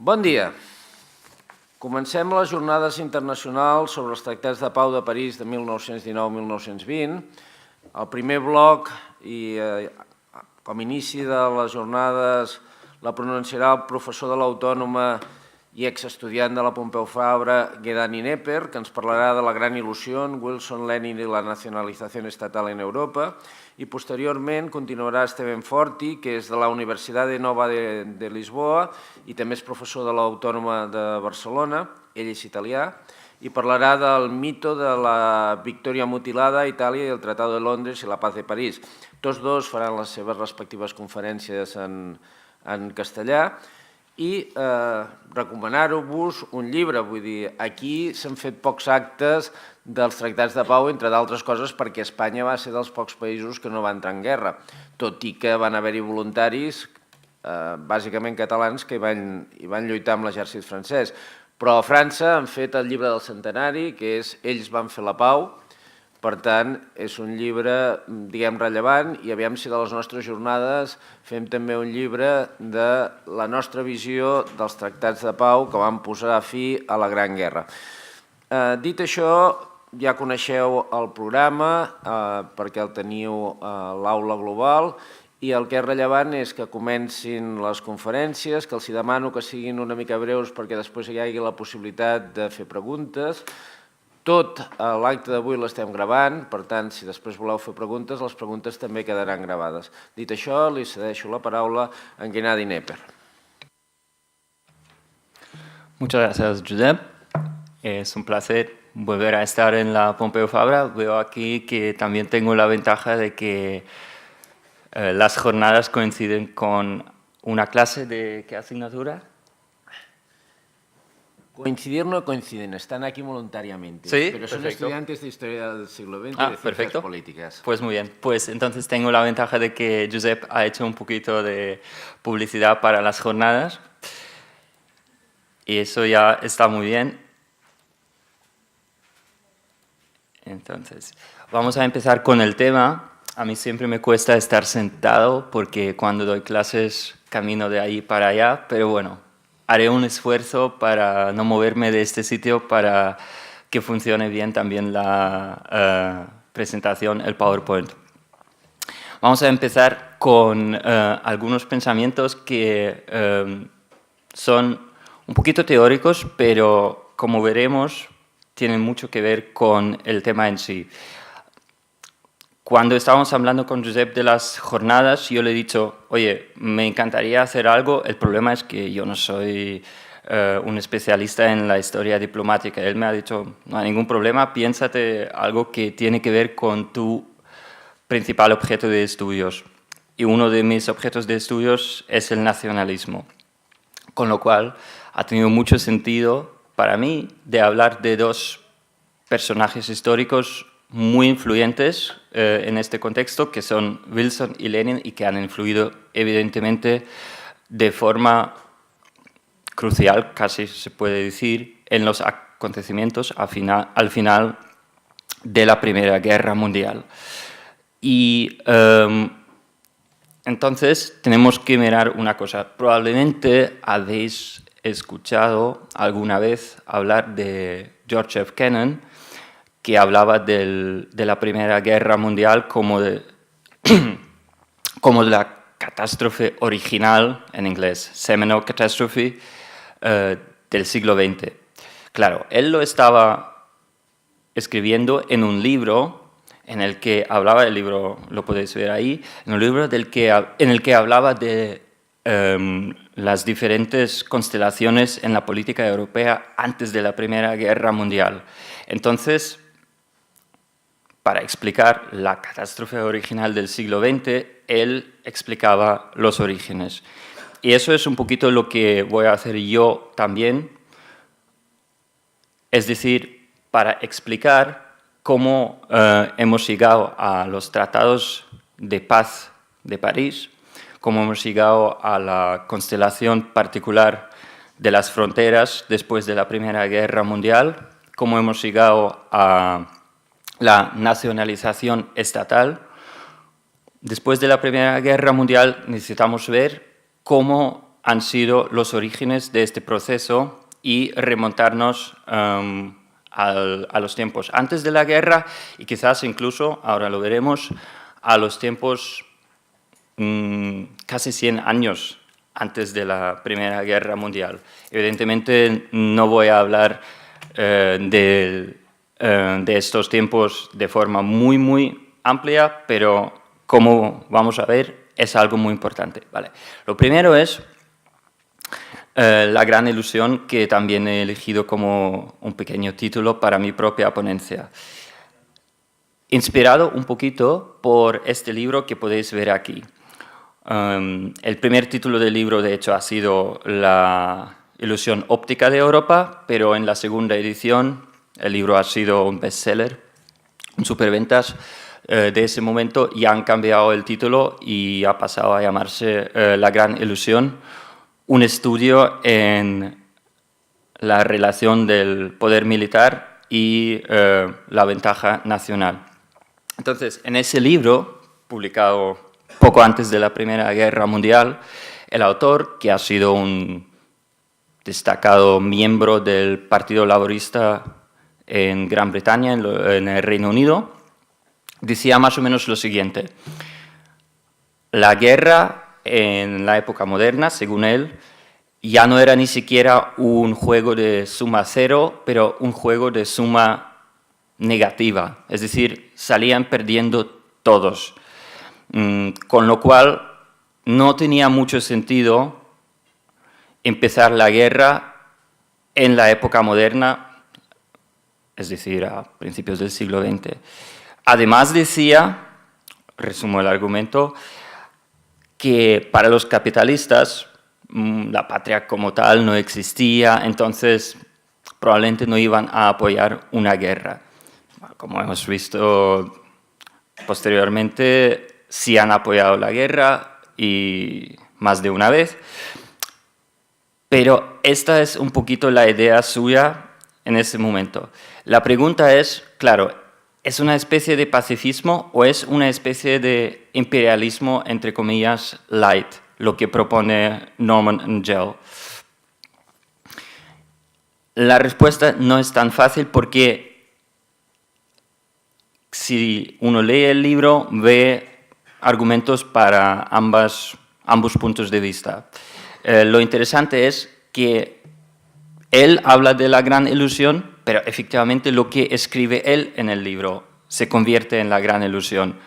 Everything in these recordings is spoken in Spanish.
Bon dia. Comencem les jornades internacionals sobre els tractats de pau de París de 1919-1920. El primer bloc, i com a inici de les jornades, la pronunciarà el professor de l'Autònoma i exestudiant de la Pompeu Fabra, Gerdani Knepper, que ens parlarà de la gran il·lusió, Wilson Lenin i la nacionalització estatal en Europa, i posteriorment continuarà Steven Forti, que és de la Universitat Nova de Lisboa i també és professor de l'Autònoma de Barcelona, ell és italià, i parlarà del mito de la victòria mutilada a Itàlia i el Tractat de Londres i la Paz de París. Tots dos faran les seves respectives conferències en castellà i recomanar-vos un llibre. Vull dir, aquí s'han fet pocs actes dels tractats de pau, entre d'altres coses perquè Espanya va ser dels pocs països que no va entrar en guerra, tot i que van haver-hi voluntaris, bàsicament catalans, que hi van lluitar amb l'exèrcit francès. Però a França han fet el llibre del centenari, que és Ells van fer la pau. Per tant, és un llibre, diguem, rellevant, i aviam si de les nostres jornades fem també un llibre de la nostra visió dels tractats de pau que van posar fi a la Gran Guerra. Dit això, ja coneixeu el programa perquè el teniu a l'aula global, i el que és rellevant és que comencin les conferències, que els demano que siguin una mica breus perquè després hi hagi la possibilitat de fer preguntes. Tot l'acte d'avui l'estem gravant, per tant, si després voleu fer preguntes, les preguntes també quedaran gravades. Dit això, li cedeixo la paraula a Gerdani Knepper. Muchas gracias, Josep. Es un placer volver a estar en la Pompeu Fabra. Veo aquí que también tengo la ventaja de que las jornadas coinciden con una clase de ¿qué asignatura? Coincidir no coinciden, están aquí voluntariamente, sí, pero son perfecto. Estudiantes de Historia del siglo XX y de Ciencias Políticas. Pues muy bien, pues entonces tengo la ventaja de que Josep ha hecho un poquito de publicidad para las jornadas y eso ya está muy bien. Entonces, vamos a empezar con el tema. A mí siempre me cuesta estar sentado porque cuando doy clases camino de ahí para allá, pero bueno, haré un esfuerzo para no moverme de este sitio para que funcione bien también la presentación, el PowerPoint. Vamos a empezar con algunos pensamientos que son un poquito teóricos, pero como veremos, tienen mucho que ver con el tema en sí. Cuando estábamos hablando con Josep de las jornadas, yo le he dicho, oye, me encantaría hacer algo, el problema es que yo no soy un especialista en la historia diplomática. Él me ha dicho, no hay ningún problema, piénsate algo que tiene que ver con tu principal objeto de estudios. Y uno de mis objetos de estudios es el nacionalismo. Con lo cual, ha tenido mucho sentido para mí de hablar de dos personajes históricos muy influyentes en este contexto, que son Wilson y Lenin, y que han influido evidentemente de forma crucial, casi se puede decir, en los acontecimientos al final de la Primera Guerra Mundial. Y entonces tenemos que mirar una cosa. Probablemente habéis escuchado alguna vez hablar de George F. Kennan, que hablaba de la Primera Guerra Mundial como de la catástrofe original, en inglés, seminal catastrophe, del siglo XX. Claro, él lo estaba escribiendo en un libro en el que hablaba, el libro lo podéis ver ahí, en un libro en el que hablaba de las diferentes constelaciones en la política europea antes de la Primera Guerra Mundial. Entonces, para explicar la catástrofe original del siglo XX, él explicaba los orígenes. Y eso es un poquito lo que voy a hacer yo también, es decir, para explicar cómo hemos llegado a los tratados de paz de París, cómo hemos llegado a la constelación particular de las fronteras después de la Primera Guerra Mundial, cómo hemos llegado a la nacionalización estatal. Después de la Primera Guerra Mundial necesitamos ver cómo han sido los orígenes de este proceso y remontarnos a los tiempos antes de la guerra y quizás incluso, ahora lo veremos, a los tiempos casi 100 años antes de la Primera Guerra Mundial. Evidentemente no voy a hablar de estos tiempos de forma muy amplia, pero como vamos a ver, es algo muy importante. Vale. Lo primero es la gran ilusión, que también he elegido como un pequeño título para mi propia ponencia. Inspirado un poquito por este libro que podéis ver aquí. El primer título del libro, de hecho, ha sido La ilusión óptica de Europa, pero en la segunda edición el libro ha sido un bestseller, un superventas de ese momento, y han cambiado el título y ha pasado a llamarse La gran ilusión, un estudio en la relación del poder militar y la ventaja nacional. Entonces, en ese libro, publicado poco antes de la Primera Guerra Mundial, el autor, que ha sido un destacado miembro del Partido Laborista en Gran Bretaña, en el Reino Unido, decía más o menos lo siguiente: la guerra en la época moderna, según él, ya no era ni siquiera un juego de suma cero, pero un juego de suma negativa, es decir, salían perdiendo todos, con lo cual no tenía mucho sentido empezar la guerra en la época moderna, es decir, a principios del siglo XX. Además decía, resumo el argumento, que para los capitalistas la patria como tal no existía, entonces probablemente no iban a apoyar una guerra. Como hemos visto posteriormente, sí han apoyado la guerra y más de una vez, pero esta es un poquito la idea suya en ese momento. La pregunta es, claro, ¿es una especie de pacifismo o es una especie de imperialismo, entre comillas, light, lo que propone Norman Angell? La respuesta no es tan fácil porque si uno lee el libro, ve argumentos para ambos puntos de vista. Lo interesante es que él habla de la gran ilusión, pero efectivamente lo que escribe él en el libro se convierte en la gran ilusión,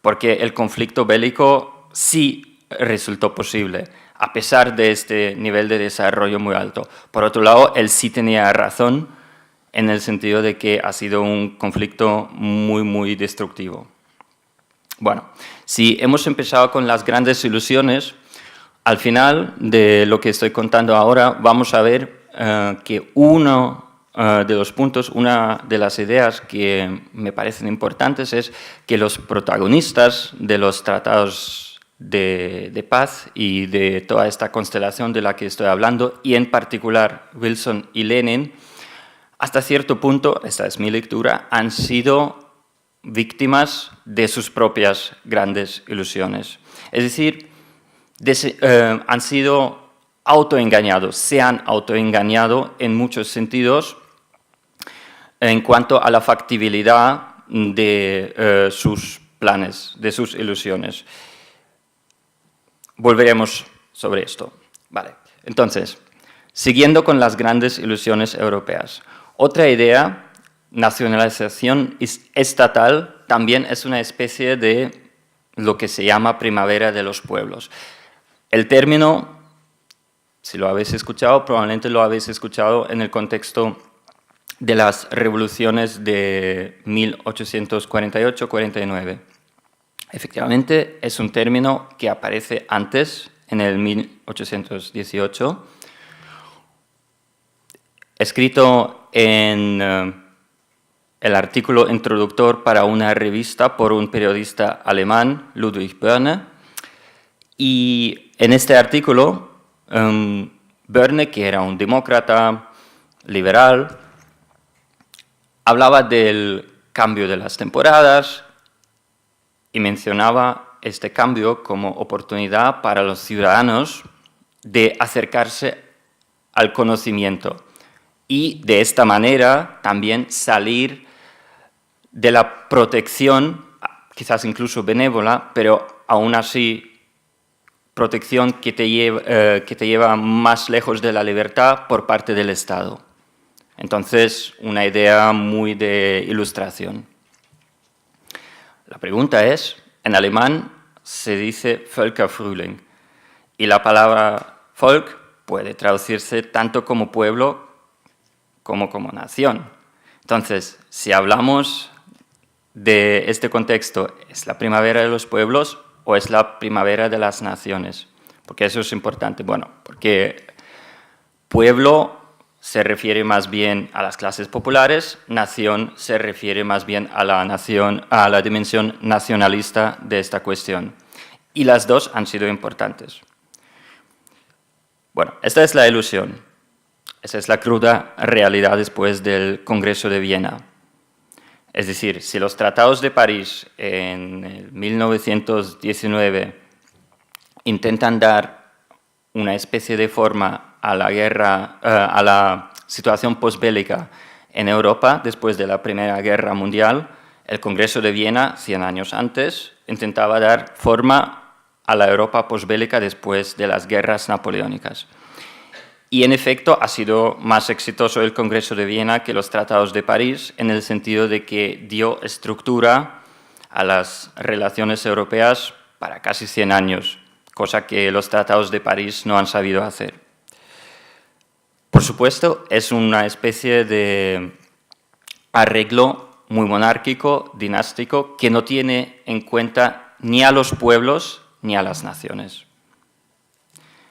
porque el conflicto bélico sí resultó posible, a pesar de este nivel de desarrollo muy alto. Por otro lado, él sí tenía razón en el sentido de que ha sido un conflicto muy destructivo. Bueno, si hemos empezado con las grandes ilusiones, al final de lo que estoy contando ahora vamos a ver que uno de los puntos, una de las ideas que me parecen importantes es que los protagonistas de los tratados de paz y de toda esta constelación de la que estoy hablando, y en particular Wilson y Lenin, hasta cierto punto, esta es mi lectura, han sido víctimas de sus propias grandes ilusiones. Es decir, han sido autoengañados, se han autoengañado en muchos sentidos en cuanto a la factibilidad de sus planes, de sus ilusiones. Volveremos sobre esto. Vale. Entonces, siguiendo con las grandes ilusiones europeas. Otra idea, nacionalización estatal, también es una especie de lo que se llama primavera de los pueblos. El término, si lo habéis escuchado, probablemente lo habéis escuchado en el contexto de las revoluciones de 1848-49. Efectivamente, es un término que aparece antes, en el 1818, escrito en el artículo introductor para una revista por un periodista alemán, Ludwig Börne, y en este artículo, Börne, que era un demócrata liberal, hablaba del cambio de las temporadas y mencionaba este cambio como oportunidad para los ciudadanos de acercarse al conocimiento y de esta manera también salir de la protección, quizás incluso benévola, pero aún así protección que te lleva más lejos de la libertad por parte del Estado. Entonces, una idea muy de ilustración. La pregunta es, en alemán se dice Völkerfrühling y la palabra Volk puede traducirse tanto como pueblo como nación. Entonces, si hablamos de este contexto, ¿es la primavera de los pueblos o es la primavera de las naciones? Porque eso es importante. Bueno, porque pueblo se refiere más bien a las clases populares, nación se refiere más bien a la dimensión nacionalista de esta cuestión. Y las dos han sido importantes. Bueno, esta es la ilusión. Esa es la cruda realidad después del Congreso de Viena. Es decir, si los tratados de París en 1919 intentan dar una especie de forma a la guerra, a la situación posbélica en Europa después de la Primera Guerra Mundial, el Congreso de Viena, 100 años antes, intentaba dar forma a la Europa posbélica después de las guerras napoleónicas. Y en efecto ha sido más exitoso el Congreso de Viena que los tratados de París en el sentido de que dio estructura a las relaciones europeas para casi 100 años, cosa que los tratados de París no han sabido hacer. Por supuesto, es una especie de arreglo muy monárquico, dinástico, que no tiene en cuenta ni a los pueblos ni a las naciones.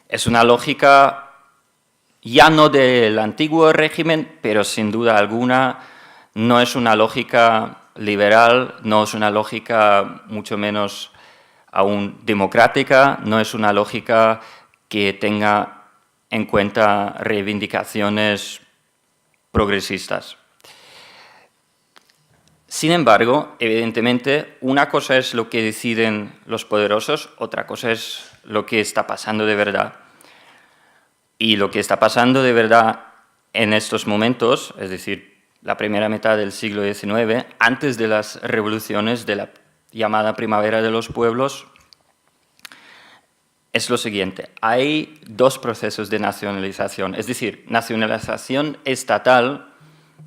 Es una lógica ya no del antiguo régimen, pero sin duda alguna no es una lógica liberal, no es una lógica mucho menos aún democrática, no es una lógica que tenga en cuenta reivindicaciones progresistas. Sin embargo, evidentemente, una cosa es lo que deciden los poderosos, otra cosa es lo que está pasando de verdad. Y lo que está pasando de verdad en estos momentos, es decir, la primera mitad del siglo XIX, antes de las revoluciones de la llamada Primavera de los Pueblos, es lo siguiente. Hay dos procesos de nacionalización, es decir, nacionalización estatal,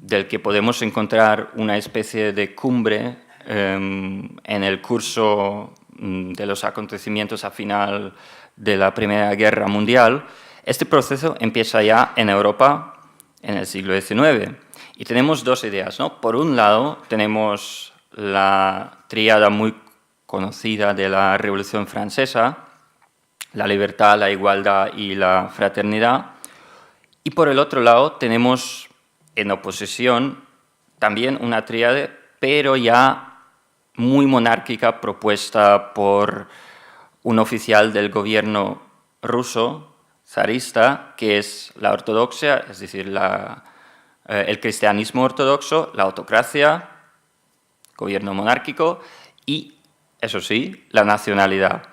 del que podemos encontrar una especie de cumbre en el curso de los acontecimientos a final de la Primera Guerra Mundial. Este proceso empieza ya en Europa en el siglo XIX. Y tenemos dos ideas, ¿no? Por un lado, tenemos la tríada muy conocida de la Revolución Francesa, la libertad, la igualdad y la fraternidad. Y por el otro lado tenemos en oposición también una tríade, pero ya muy monárquica, propuesta por un oficial del gobierno ruso, zarista, que es la ortodoxia, es decir, el cristianismo ortodoxo, la autocracia, gobierno monárquico y, eso sí, la nacionalidad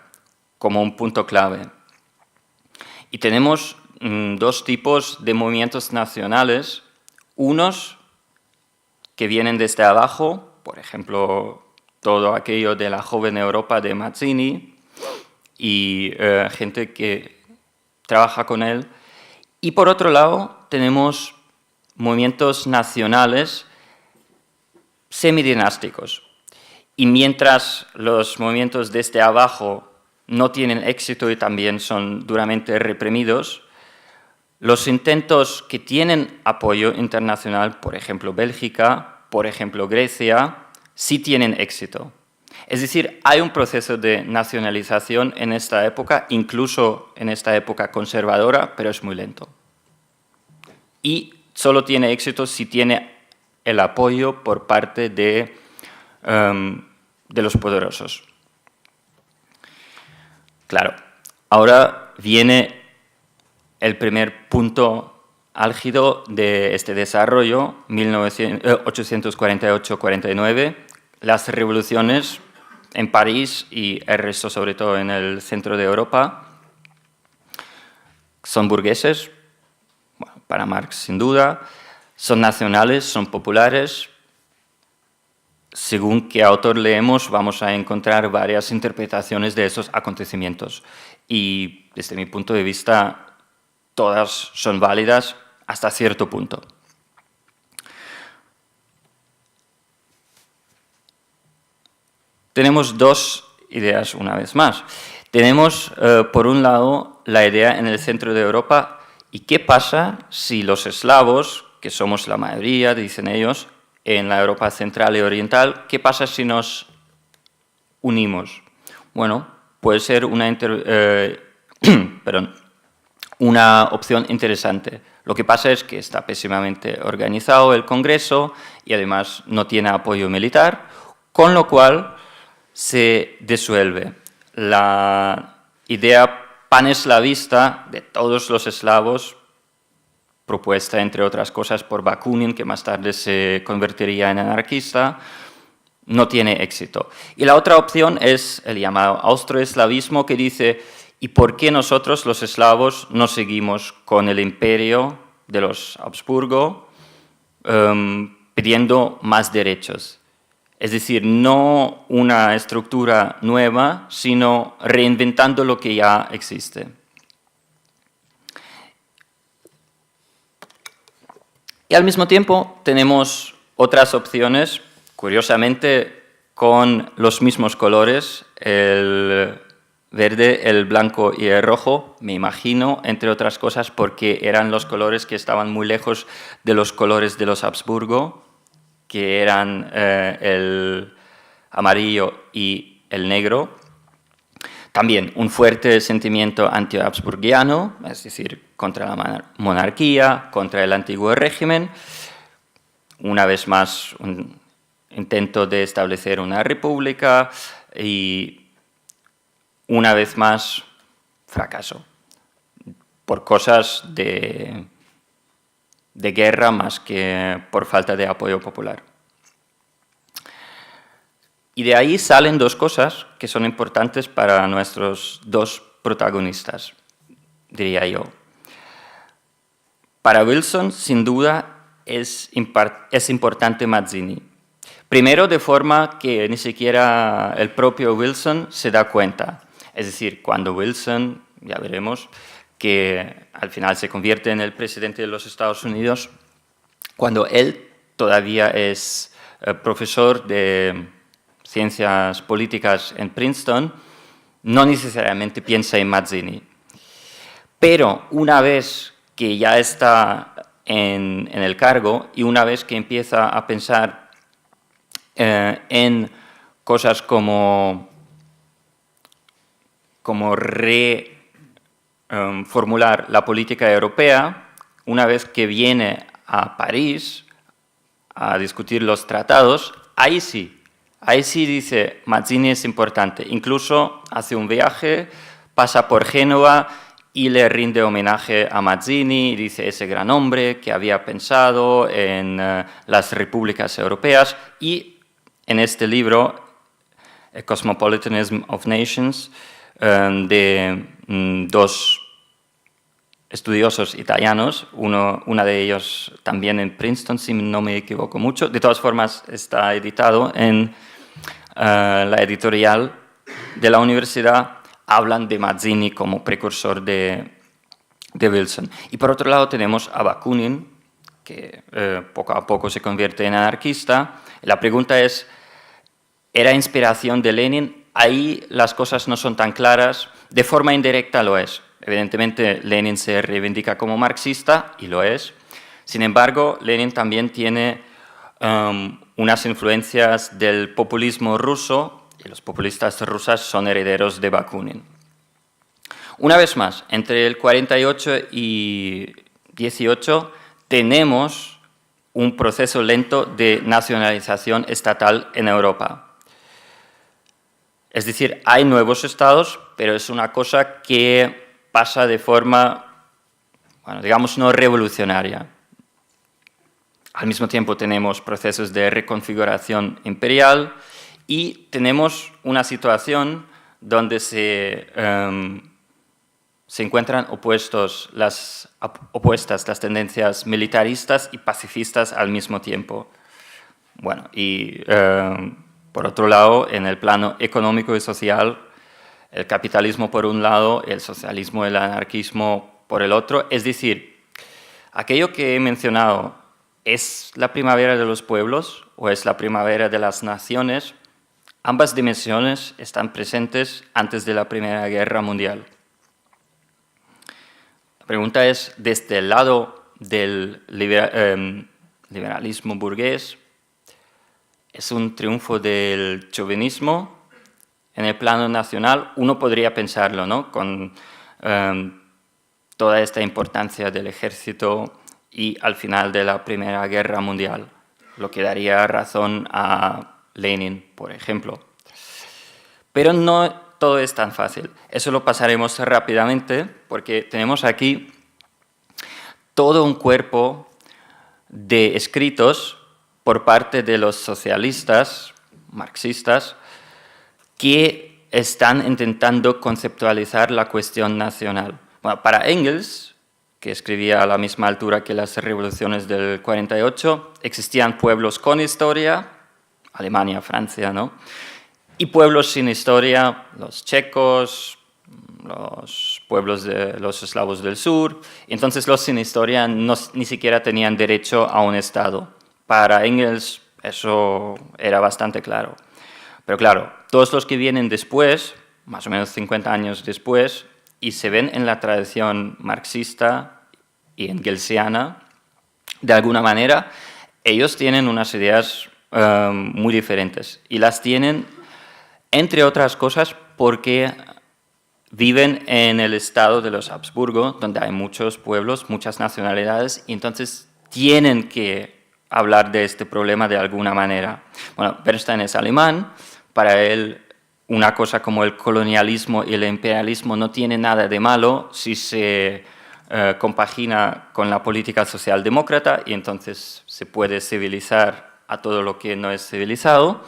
como un punto clave. Y tenemos dos tipos de movimientos nacionales, unos que vienen desde abajo, por ejemplo, todo aquello de la joven Europa de Mazzini y gente que trabaja con él. Y por otro lado, tenemos movimientos nacionales semidinásticos. Y mientras los movimientos desde abajo no tienen éxito y también son duramente reprimidos, los intentos que tienen apoyo internacional, por ejemplo Bélgica, por ejemplo Grecia, sí tienen éxito. Es decir, hay un proceso de nacionalización en esta época, incluso en esta época conservadora, pero es muy lento. Y solo tiene éxito si tiene el apoyo por parte de los poderosos. Claro, ahora viene el primer punto álgido de este desarrollo, 1848-49, las revoluciones en París y el resto, sobre todo en el centro de Europa. Son burgueses, bueno, para Marx sin duda, son nacionales, son populares. Según qué autor leemos, vamos a encontrar varias interpretaciones de esos acontecimientos. Y desde mi punto de vista, todas son válidas hasta cierto punto. Tenemos dos ideas una vez más. Tenemos, por un lado, la idea en el centro de Europa, ¿y qué pasa si los eslavos, que somos la mayoría, dicen ellos, en la Europa central y oriental, qué pasa si nos unimos? Bueno, puede ser una opción interesante. Lo que pasa es que está pésimamente organizado el Congreso y además no tiene apoyo militar, con lo cual se disuelve la idea paneslavista de todos los eslavos, propuesta entre otras cosas por Bakunin, que más tarde se convertiría en anarquista, no tiene éxito. Y la otra opción es el llamado austroeslavismo, que dice: ¿y por qué nosotros los eslavos no seguimos con el imperio de los Habsburgo pidiendo más derechos? Es decir, no una estructura nueva, sino reinventando lo que ya existe. Y al mismo tiempo tenemos otras opciones, curiosamente con los mismos colores, el verde, el blanco y el rojo, me imagino, entre otras cosas porque eran los colores que estaban muy lejos de los colores de los Habsburgo, que eran el amarillo y el negro. También un fuerte sentimiento anti-habsburgiano, es decir, contra la monarquía, contra el antiguo régimen. Una vez más, un intento de establecer una república y una vez más, fracaso. Por cosas de guerra más que por falta de apoyo popular. Y de ahí salen dos cosas que son importantes para nuestros dos protagonistas, diría yo. Para Wilson, sin duda, es importante Mazzini. Primero, de forma que ni siquiera el propio Wilson se da cuenta. Es decir, cuando Wilson, ya veremos, que al final se convierte en el presidente de los Estados Unidos, cuando él todavía es profesor de ciencias políticas en Princeton, no necesariamente piensa en Mazzini. Pero una vez que ya está en el cargo y una vez que empieza a pensar en cosas como formular la política europea, una vez que viene a París a discutir los tratados, ahí sí dice Mazzini es importante. Incluso hace un viaje, pasa por Génova y le rinde homenaje a Mazzini, y dice ese gran hombre que había pensado en las repúblicas europeas. Y en este libro, A Cosmopolitanism of Nations, de dos estudiosos italianos, una de ellos también en Princeton, si no me equivoco mucho. De todas formas, está editado en la editorial de la universidad. Hablan de Mazzini como precursor de Wilson. Y por otro lado tenemos a Bakunin, que poco a poco se convierte en anarquista. La pregunta es, ¿era inspiración de Lenin? Ahí las cosas no son tan claras. De forma indirecta lo es. Evidentemente, Lenin se reivindica como marxista, y lo es. Sin embargo, Lenin también tiene unas influencias del populismo ruso, y los populistas rusos son herederos de Bakunin. Una vez más, entre el 48 y 18 tenemos un proceso lento de nacionalización estatal en Europa. Es decir, hay nuevos estados, pero es una cosa que pasa de forma, bueno, digamos, no revolucionaria. Al mismo tiempo tenemos procesos de reconfiguración imperial y tenemos una situación donde se se encuentran opuestas las tendencias militaristas y pacifistas al mismo tiempo. Bueno, y por otro lado, en el plano económico y social, el capitalismo por un lado, el socialismo y el anarquismo por el otro. Es decir, aquello que he mencionado, ¿es la primavera de los pueblos o es la primavera de las naciones? Ambas dimensiones están presentes antes de la Primera Guerra Mundial. La pregunta es, desde el lado del liberalismo burgués, ¿es un triunfo del chauvinismo? En el plano nacional, uno podría pensarlo, ¿no? Con toda esta importancia del ejército y al final de la Primera Guerra Mundial, lo que daría razón a Lenin, por ejemplo. Pero no todo es tan fácil. Eso lo pasaremos rápidamente porque tenemos aquí todo un cuerpo de escritos por parte de los socialistas, marxistas, que están intentando conceptualizar la cuestión nacional. Bueno, para Engels, que escribía a la misma altura que las revoluciones del 48, existían pueblos con historia, Alemania, Francia, ¿no? Y pueblos sin historia, los checos, los pueblos de los eslavos del sur. Entonces los sin historia ni siquiera tenían derecho a un Estado. Para Engels eso era bastante claro. Pero claro, todos los que vienen después, más o menos 50 años después, y se ven en la tradición marxista y engelsiana, de alguna manera, ellos tienen unas ideas muy diferentes. Y las tienen, entre otras cosas, porque viven en el estado de los Habsburgo, donde hay muchos pueblos, muchas nacionalidades, y entonces tienen que hablar de este problema de alguna manera. Bueno, Bernstein es alemán, para él una cosa como el colonialismo y el imperialismo no tiene nada de malo si se compagina con la política socialdemócrata y entonces se puede civilizar a todo lo que no es civilizado.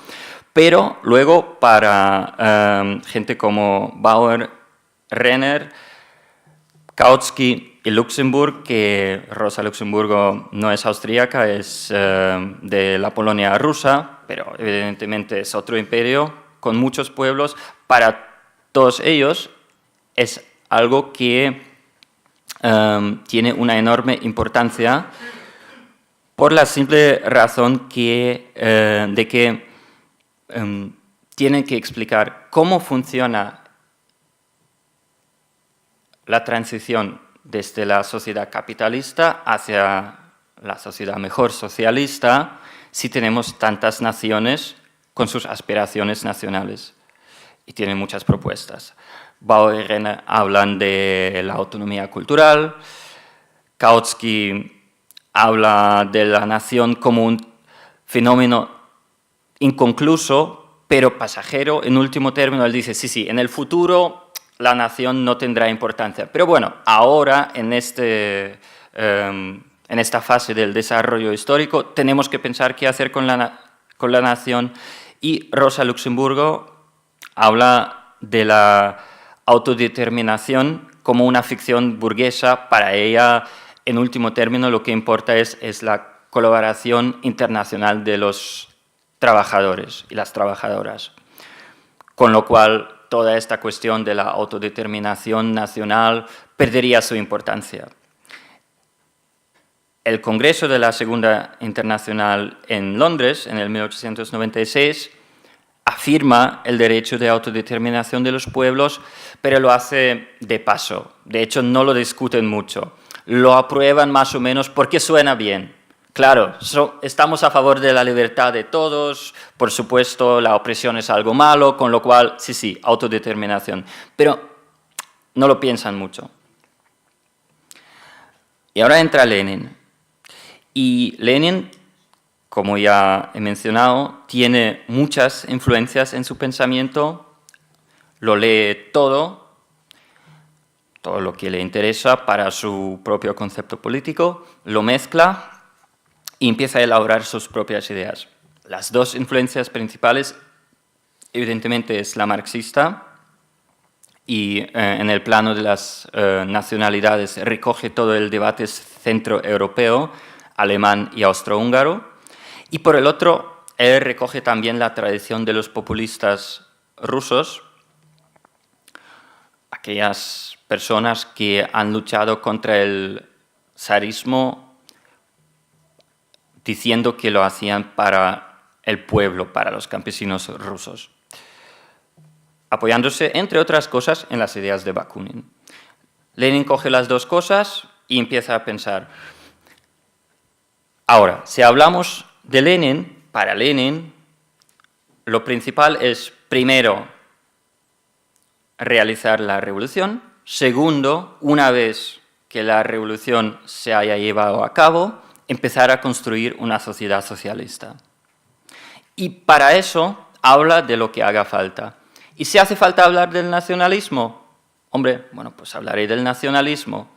Pero luego para gente como Bauer, Renner, Kautsky y Luxemburg, que Rosa Luxemburgo no es austríaca, es de la Polonia rusa, pero evidentemente es otro imperio con muchos pueblos. Para todos ellos es algo que tiene una enorme importancia por la simple razón de que tienen que explicar cómo funciona la transición desde la sociedad capitalista hacia la sociedad mejor socialista si tenemos tantas naciones con sus aspiraciones nacionales. Y tienen muchas propuestas. Bauer y Renner hablan de la autonomía cultural, Kautsky habla de la nación como un fenómeno inconcluso, pero pasajero. En último término, él dice, sí, en el futuro la nación no tendrá importancia. Pero bueno, ahora, en esta fase del desarrollo histórico, tenemos que pensar qué hacer con la nación. Y Rosa Luxemburgo habla de la autodeterminación como una ficción burguesa. Para ella, en último término, lo que importa es la colaboración internacional de los trabajadores y las trabajadoras. Con lo cual, toda esta cuestión de la autodeterminación nacional perdería su importancia. El Congreso de la Segunda Internacional en Londres, en el 1896, afirma el derecho de autodeterminación de los pueblos, pero lo hace de paso. De hecho, no lo discuten mucho. Lo aprueban más o menos porque suena bien. Claro, estamos a favor de la libertad de todos, por supuesto la opresión es algo malo, con lo cual, sí, autodeterminación. Pero no lo piensan mucho. Y ahora entra Lenin. Y Lenin, como ya he mencionado, tiene muchas influencias en su pensamiento, lo lee todo lo que le interesa para su propio concepto político, lo mezcla y empieza a elaborar sus propias ideas. Las dos influencias principales, evidentemente, es la marxista y en el plano de las nacionalidades recoge todo el debate centroeuropeo, alemán y austrohúngaro. Y por el otro, él recoge también la tradición de los populistas rusos, aquellas personas que han luchado contra el zarismo diciendo que lo hacían para el pueblo, para los campesinos rusos, apoyándose, entre otras cosas, en las ideas de Bakunin. Lenin coge las dos cosas y empieza a pensar. Ahora, si hablamos de Lenin, para Lenin, lo principal es, primero, realizar la revolución. Segundo, una vez que la revolución se haya llevado a cabo, empezar a construir una sociedad socialista. Y para eso habla de lo que haga falta. ¿Y si hace falta hablar del nacionalismo? Hombre, bueno, pues hablaré del nacionalismo.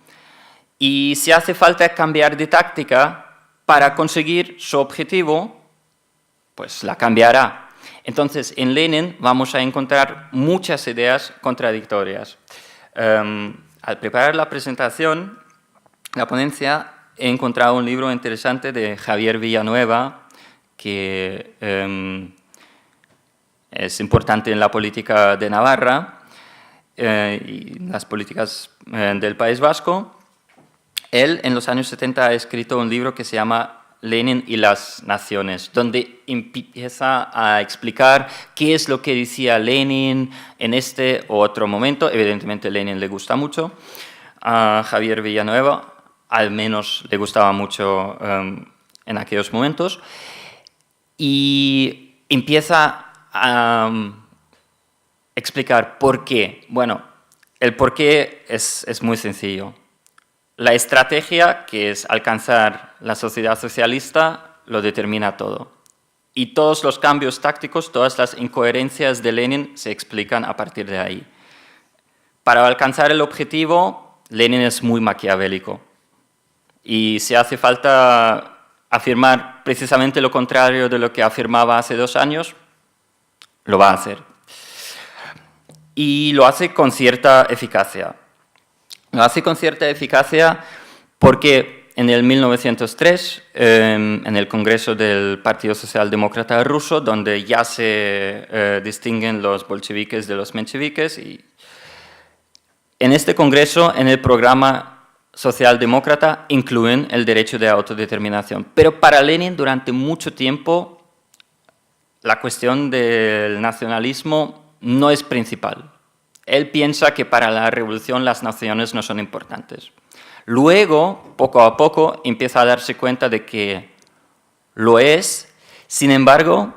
Y si hace falta cambiar de táctica para conseguir su objetivo, pues la cambiará. Entonces, en Lenin vamos a encontrar muchas ideas contradictorias. Al preparar la presentación, la ponencia, he encontrado un libro interesante de Javier Villanueva, que es importante en la política de Navarra y las políticas del País Vasco. Él, en los años 70, ha escrito un libro que se llama Lenin y las naciones, donde empieza a explicar qué es lo que decía Lenin en este u otro momento. Evidentemente, Lenin le gusta mucho. A Javier Villanueva, al menos, le gustaba mucho en aquellos momentos. Y empieza a explicar por qué. Bueno, el por qué es muy sencillo. La estrategia, que es alcanzar la sociedad socialista, lo determina todo. Y todos los cambios tácticos, todas las incoherencias de Lenin se explican a partir de ahí. Para alcanzar el objetivo, Lenin es muy maquiavélico. Y si hace falta afirmar precisamente lo contrario de lo que afirmaba hace 2 años, lo va a hacer. Y lo hace con cierta eficacia. Lo hace con cierta eficacia porque en el 1903, en el Congreso del Partido Socialdemócrata Ruso, donde ya se distinguen los bolcheviques de los mencheviques, y en este Congreso, en el programa socialdemócrata, incluyen el derecho de autodeterminación. Pero para Lenin, durante mucho tiempo, la cuestión del nacionalismo no es principal. Él piensa que para la revolución las naciones no son importantes. Luego, poco a poco, empieza a darse cuenta de que lo es. Sin embargo,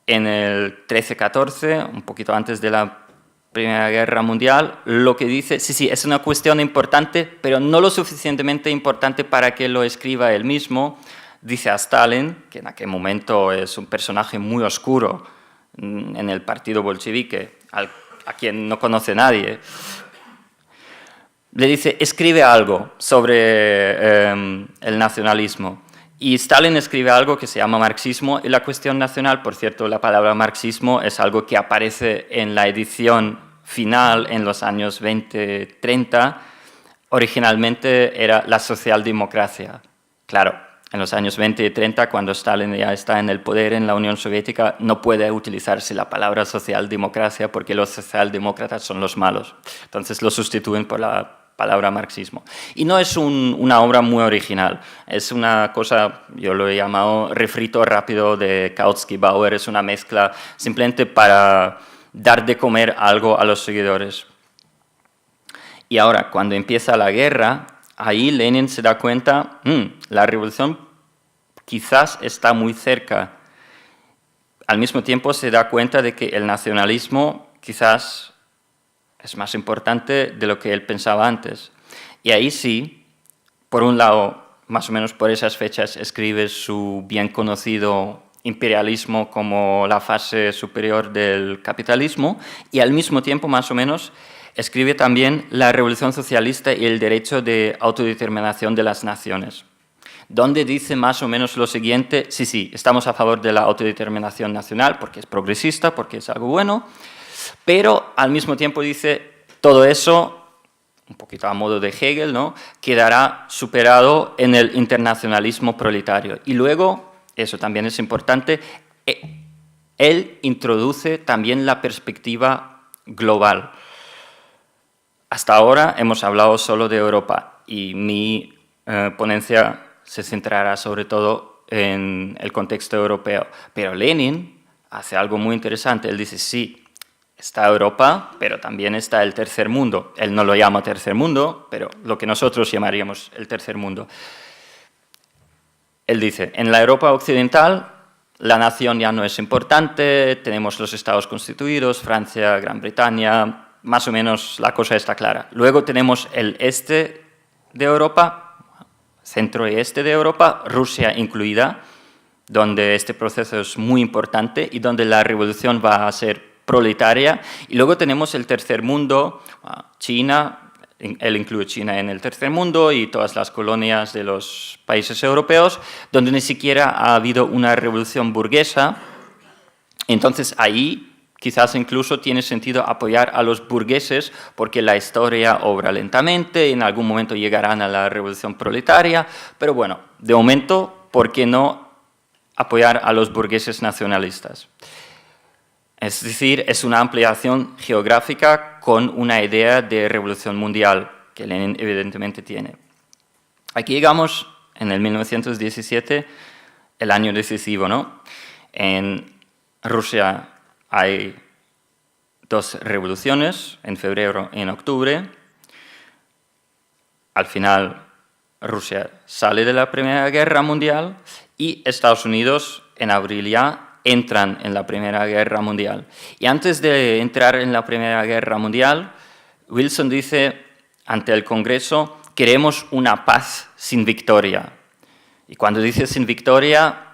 en el 13-14, un poquito antes de la Primera Guerra Mundial, lo que dice, sí, es una cuestión importante, pero no lo suficientemente importante para que lo escriba él mismo. Dice a Stalin, que en aquel momento es un personaje muy oscuro en el partido bolchevique, a quien no conoce nadie, le dice, escribe algo sobre el nacionalismo. Y Stalin escribe algo que se llama marxismo y la cuestión nacional. Por cierto, la palabra marxismo es algo que aparece en la edición final en los años 20-30. Originalmente era la socialdemocracia. Claro, en los años 20 y 30, cuando Stalin ya está en el poder en la Unión Soviética, no puede utilizarse la palabra socialdemocracia porque los socialdemócratas son los malos. Entonces lo sustituyen por la palabra marxismo. Y no es una obra muy original, es una cosa, yo lo he llamado refrito rápido de Kautsky-Bauer, es una mezcla simplemente para dar de comer algo a los seguidores. Y ahora, cuando empieza la guerra, ahí Lenin se da cuenta, la revolución quizás está muy cerca. Al mismo tiempo se da cuenta de que el nacionalismo quizás es más importante de lo que él pensaba antes. Y ahí sí, por un lado, más o menos por esas fechas, escribe su bien conocido imperialismo como la fase superior del capitalismo, y al mismo tiempo, más o menos, escribe también la revolución socialista y el derecho de autodeterminación de las naciones, donde dice más o menos lo siguiente, sí, estamos a favor de la autodeterminación nacional porque es progresista, porque es algo bueno, Pero al mismo tiempo dice, todo eso, un poquito a modo de Hegel, ¿no?, quedará superado en el internacionalismo proletario. Y luego, eso también es importante, él introduce también la perspectiva global. Hasta ahora hemos hablado solo de Europa y mi ponencia se centrará sobre todo en el contexto europeo. Pero Lenin hace algo muy interesante. Él dice, sí, está Europa, pero también está el tercer mundo. Él no lo llama tercer mundo, pero lo que nosotros llamaríamos el tercer mundo. Él dice, en la Europa occidental la nación ya no es importante, tenemos los estados constituidos, Francia, Gran Bretaña, más o menos la cosa está clara. Luego tenemos el este de Europa, centro y este de Europa, Rusia incluida, donde este proceso es muy importante y donde la revolución va a ser proletaria. Y luego tenemos el tercer mundo, China, él incluye China en el tercer mundo y todas las colonias de los países europeos, donde ni siquiera ha habido una revolución burguesa. Entonces ahí quizás incluso tiene sentido apoyar a los burgueses porque la historia obra lentamente y en algún momento llegarán a la revolución proletaria, pero bueno, de momento, ¿por qué no apoyar a los burgueses nacionalistas? Es decir, es una ampliación geográfica con una idea de revolución mundial que Lenin evidentemente tiene. Aquí llegamos en el 1917, el año decisivo, ¿no? En Rusia hay dos revoluciones, en febrero y en octubre. Al final, Rusia sale de la Primera Guerra Mundial y Estados Unidos, en abril ya, entran en la Primera Guerra Mundial. Y antes de entrar en la Primera Guerra Mundial, Wilson dice ante el Congreso, queremos una paz sin victoria. Y cuando dice sin victoria,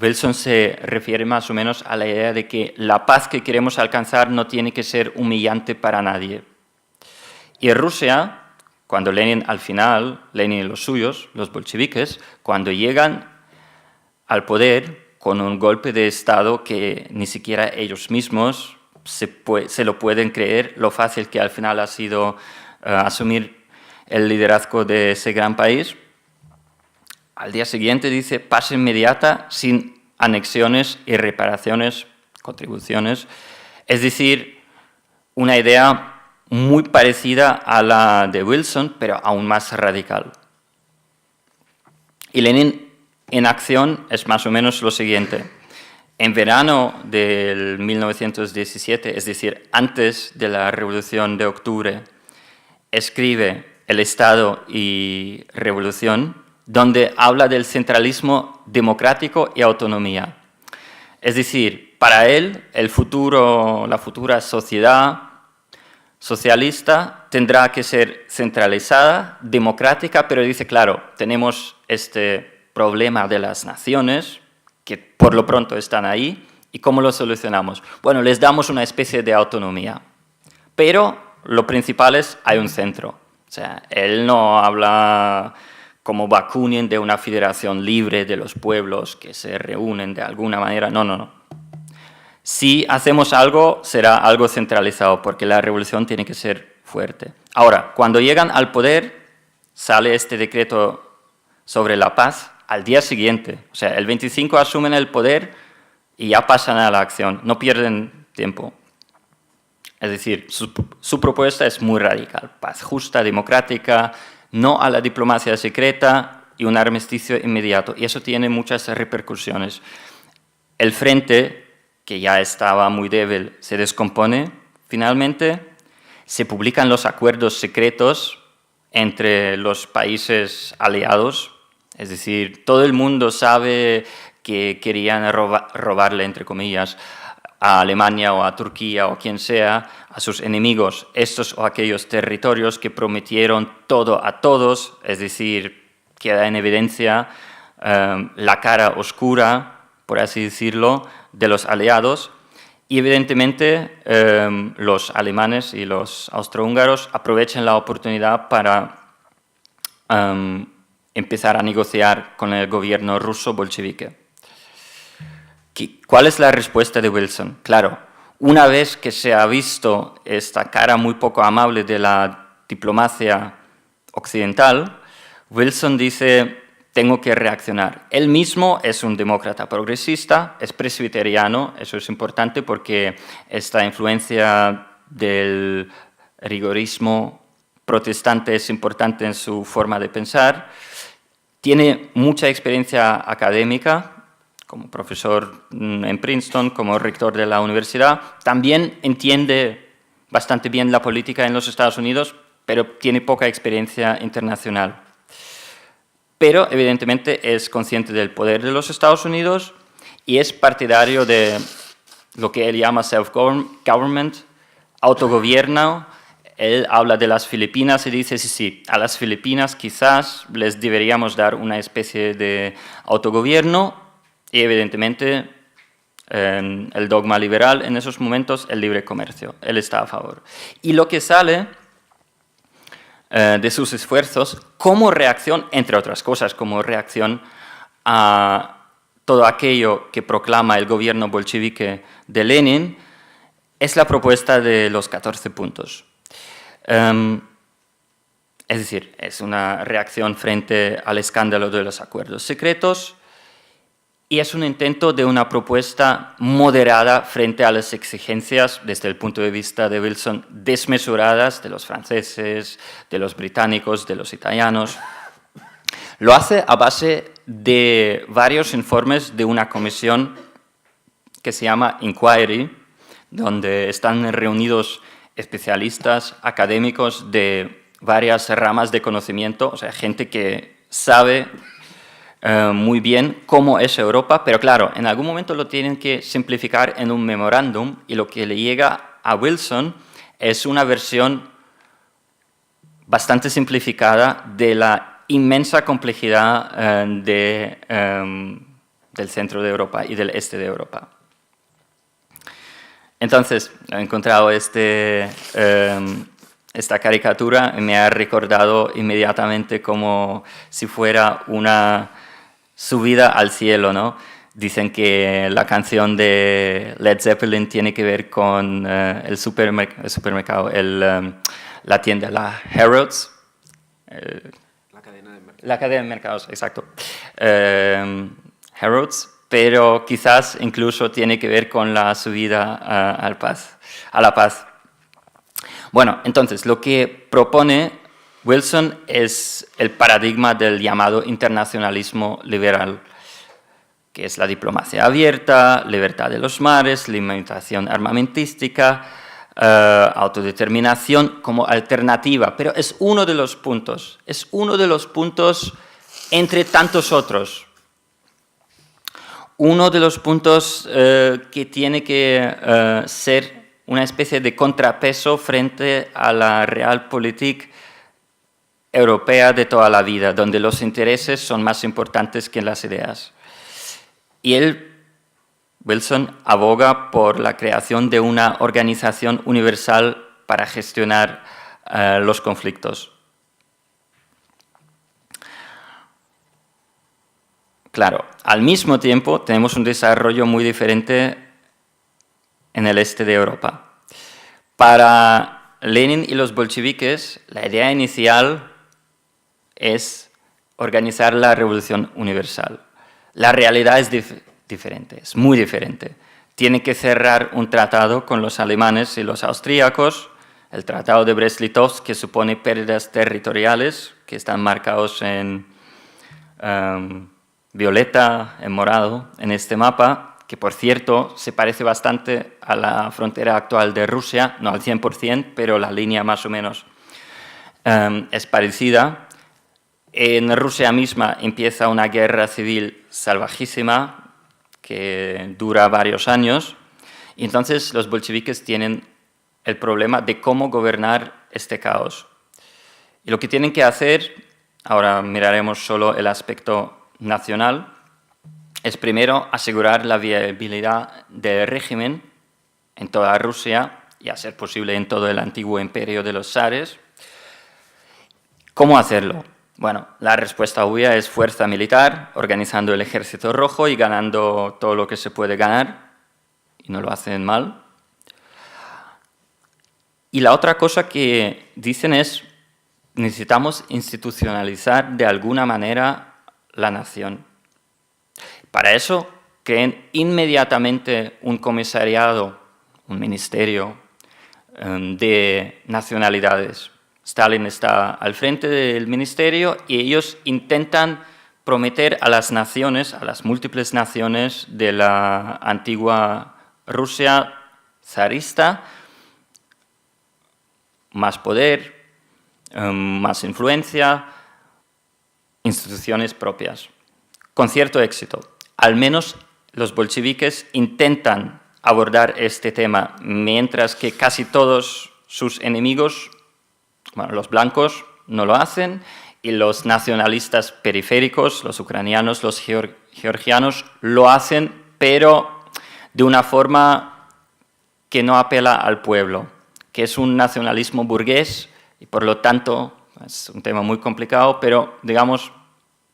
Wilson se refiere más o menos a la idea de que la paz que queremos alcanzar no tiene que ser humillante para nadie. Y en Rusia, cuando Lenin al final, Lenin y los suyos, los bolcheviques, cuando llegan al poder con un golpe de Estado que ni siquiera ellos mismos se lo pueden creer, lo fácil que al final ha sido asumir el liderazgo de ese gran país. Al día siguiente dice paz inmediata sin anexiones y reparaciones, contribuciones. Es decir, una idea muy parecida a la de Wilson, pero aún más radical. Y Lenin en acción es más o menos lo siguiente. En verano del 1917, es decir, antes de la Revolución de Octubre, escribe El Estado y Revolución, donde habla del centralismo democrático y autonomía. Es decir, para él, la futura sociedad socialista tendrá que ser centralizada, democrática, pero dice, claro, tenemos este problema de las naciones, que por lo pronto están ahí, ¿y cómo lo solucionamos? Bueno, les damos una especie de autonomía, pero lo principal es, hay un centro. O sea, él no habla como Bakunin de una federación libre de los pueblos que se reúnen de alguna manera, no. Si hacemos algo, será algo centralizado, porque la revolución tiene que ser fuerte. Ahora, cuando llegan al poder, sale este decreto sobre la paz al día siguiente. O sea, el 25 asumen el poder y ya pasan a la acción, no pierden tiempo. Es decir, su propuesta es muy radical, paz justa, democrática, no a la diplomacia secreta y un armisticio inmediato. Y eso tiene muchas repercusiones. El frente, que ya estaba muy débil, se descompone finalmente, se publican los acuerdos secretos entre los países aliados, es decir, todo el mundo sabe que querían robarle, entre comillas, a Alemania o a Turquía o quien sea, a sus enemigos, estos o aquellos territorios que prometieron todo a todos, es decir, queda en evidencia la cara oscura, por así decirlo, de los aliados. Y evidentemente los alemanes y los austrohúngaros aprovechan la oportunidad para empezar a negociar con el gobierno ruso bolchevique. ¿Cuál es la respuesta de Wilson? Claro, Una vez que se ha visto esta cara muy poco amable de la diplomacia occidental, Wilson dice, tengo que reaccionar. Él mismo es un demócrata progresista, es presbiteriano, eso es importante porque esta influencia del rigorismo protestante es importante en su forma de pensar. Tiene mucha experiencia académica, como profesor en Princeton, como rector de la universidad. También entiende bastante bien la política en los Estados Unidos, pero tiene poca experiencia internacional. Pero, evidentemente, es consciente del poder de los Estados Unidos y es partidario de lo que él llama self-government, autogobierno. Él habla de las Filipinas y dice, sí, a las Filipinas quizás les deberíamos dar una especie de autogobierno y, evidentemente, el dogma liberal en esos momentos, el libre comercio. Él está a favor. Y lo que sale de sus esfuerzos como reacción, entre otras cosas, como reacción a todo aquello que proclama el gobierno bolchevique de Lenin, es la propuesta de los 14 puntos. Es decir, es una reacción frente al escándalo de los acuerdos secretos y es un intento de una propuesta moderada frente a las exigencias, desde el punto de vista de Wilson, desmesuradas de los franceses, de los británicos, de los italianos. Lo hace a base de varios informes de una comisión que se llama Inquiry, donde están reunidos especialistas académicos de varias ramas de conocimiento, o sea, gente que sabe muy bien cómo es Europa, pero claro, en algún momento lo tienen que simplificar en un memorándum y lo que le llega a Wilson es una versión bastante simplificada de la inmensa complejidad del centro de Europa y del este de Europa. Entonces, he encontrado esta caricatura y me ha recordado inmediatamente como si fuera una subida al cielo, ¿no? Dicen que la canción de Led Zeppelin tiene que ver con el supermercado, la tienda, la Harrods. La cadena de mercados. La cadena de mercados, exacto. Harrods, pero quizás incluso tiene que ver con la subida a la paz. Bueno, entonces, lo que propone Wilson es el paradigma del llamado internacionalismo liberal, que es la diplomacia abierta, libertad de los mares, limitación armamentística, autodeterminación como alternativa, pero es uno de los puntos entre tantos otros. Uno de los puntos que tiene que ser una especie de contrapeso frente a la realpolitik europea de toda la vida, donde los intereses son más importantes que las ideas. Y Wilson, aboga por la creación de una organización universal para gestionar los conflictos. Claro, al mismo tiempo tenemos un desarrollo muy diferente en el este de Europa. Para Lenin y los bolcheviques, la idea inicial es organizar la revolución universal. La realidad es diferente, es muy diferente. Tiene que cerrar un tratado con los alemanes y los austríacos, el Tratado de Brest-Litovsk, que supone pérdidas territoriales, que están marcados en violeta, en morado, en este mapa, que por cierto se parece bastante a la frontera actual de Rusia, no al 100%, pero la línea más o menos es parecida. En Rusia misma empieza una guerra civil salvajísima que dura varios años y entonces los bolcheviques tienen el problema de cómo gobernar este caos. Y lo que tienen que hacer, ahora miraremos solo el aspecto nacional, es primero asegurar la viabilidad del régimen en toda Rusia y a ser posible en todo el antiguo imperio de los zares. ¿Cómo hacerlo? Bueno, la respuesta obvia es fuerza militar, organizando el ejército rojo y ganando todo lo que se puede ganar, y no lo hacen mal. Y la otra cosa que dicen es, necesitamos institucionalizar de alguna manera la nación. Para eso creen inmediatamente un comisariado, un ministerio de nacionalidades. Stalin está al frente del ministerio y ellos intentan prometer a las naciones, a las múltiples naciones de la antigua Rusia zarista, más poder, más influencia, instituciones propias, con cierto éxito. Al menos los bolcheviques intentan abordar este tema, mientras que casi todos sus enemigos, bueno, los blancos, no lo hacen, y los nacionalistas periféricos, los ucranianos, los georgianos, lo hacen, pero de una forma que no apela al pueblo, que es un nacionalismo burgués, y por lo tanto, es un tema muy complicado, pero digamos,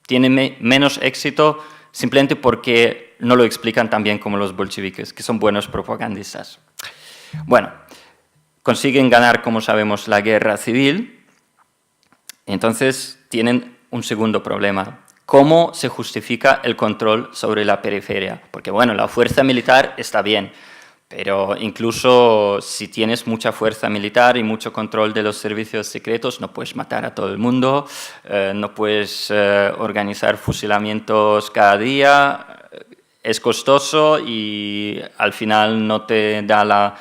tiene menos éxito simplemente porque no lo explican tan bien como los bolcheviques, que son buenos propagandistas. Bueno, consiguen ganar, como sabemos, la guerra civil, entonces tienen un segundo problema. ¿Cómo se justifica el control sobre la periferia? Porque, bueno, la fuerza militar está bien, pero incluso si tienes mucha fuerza militar y mucho control de los servicios secretos, no puedes matar a todo el mundo, no puedes organizar fusilamientos cada día, es costoso y al final no te da la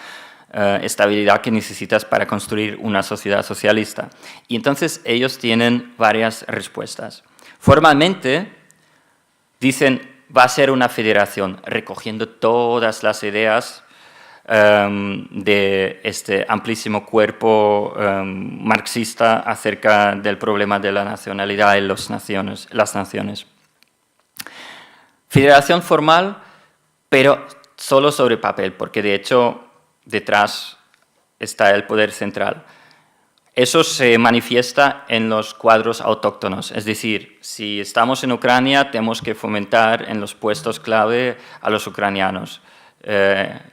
estabilidad que necesitas para construir una sociedad socialista. Y entonces ellos tienen varias respuestas. Formalmente dicen, va a ser una federación, recogiendo todas las ideas de este amplísimo cuerpo marxista acerca del problema de la nacionalidad y las naciones. Federación formal, pero solo sobre papel, porque de hecho detrás está el poder central. Eso se manifiesta en los cuadros autóctonos, es decir, si estamos en Ucrania tenemos que fomentar en los puestos clave a los ucranianos.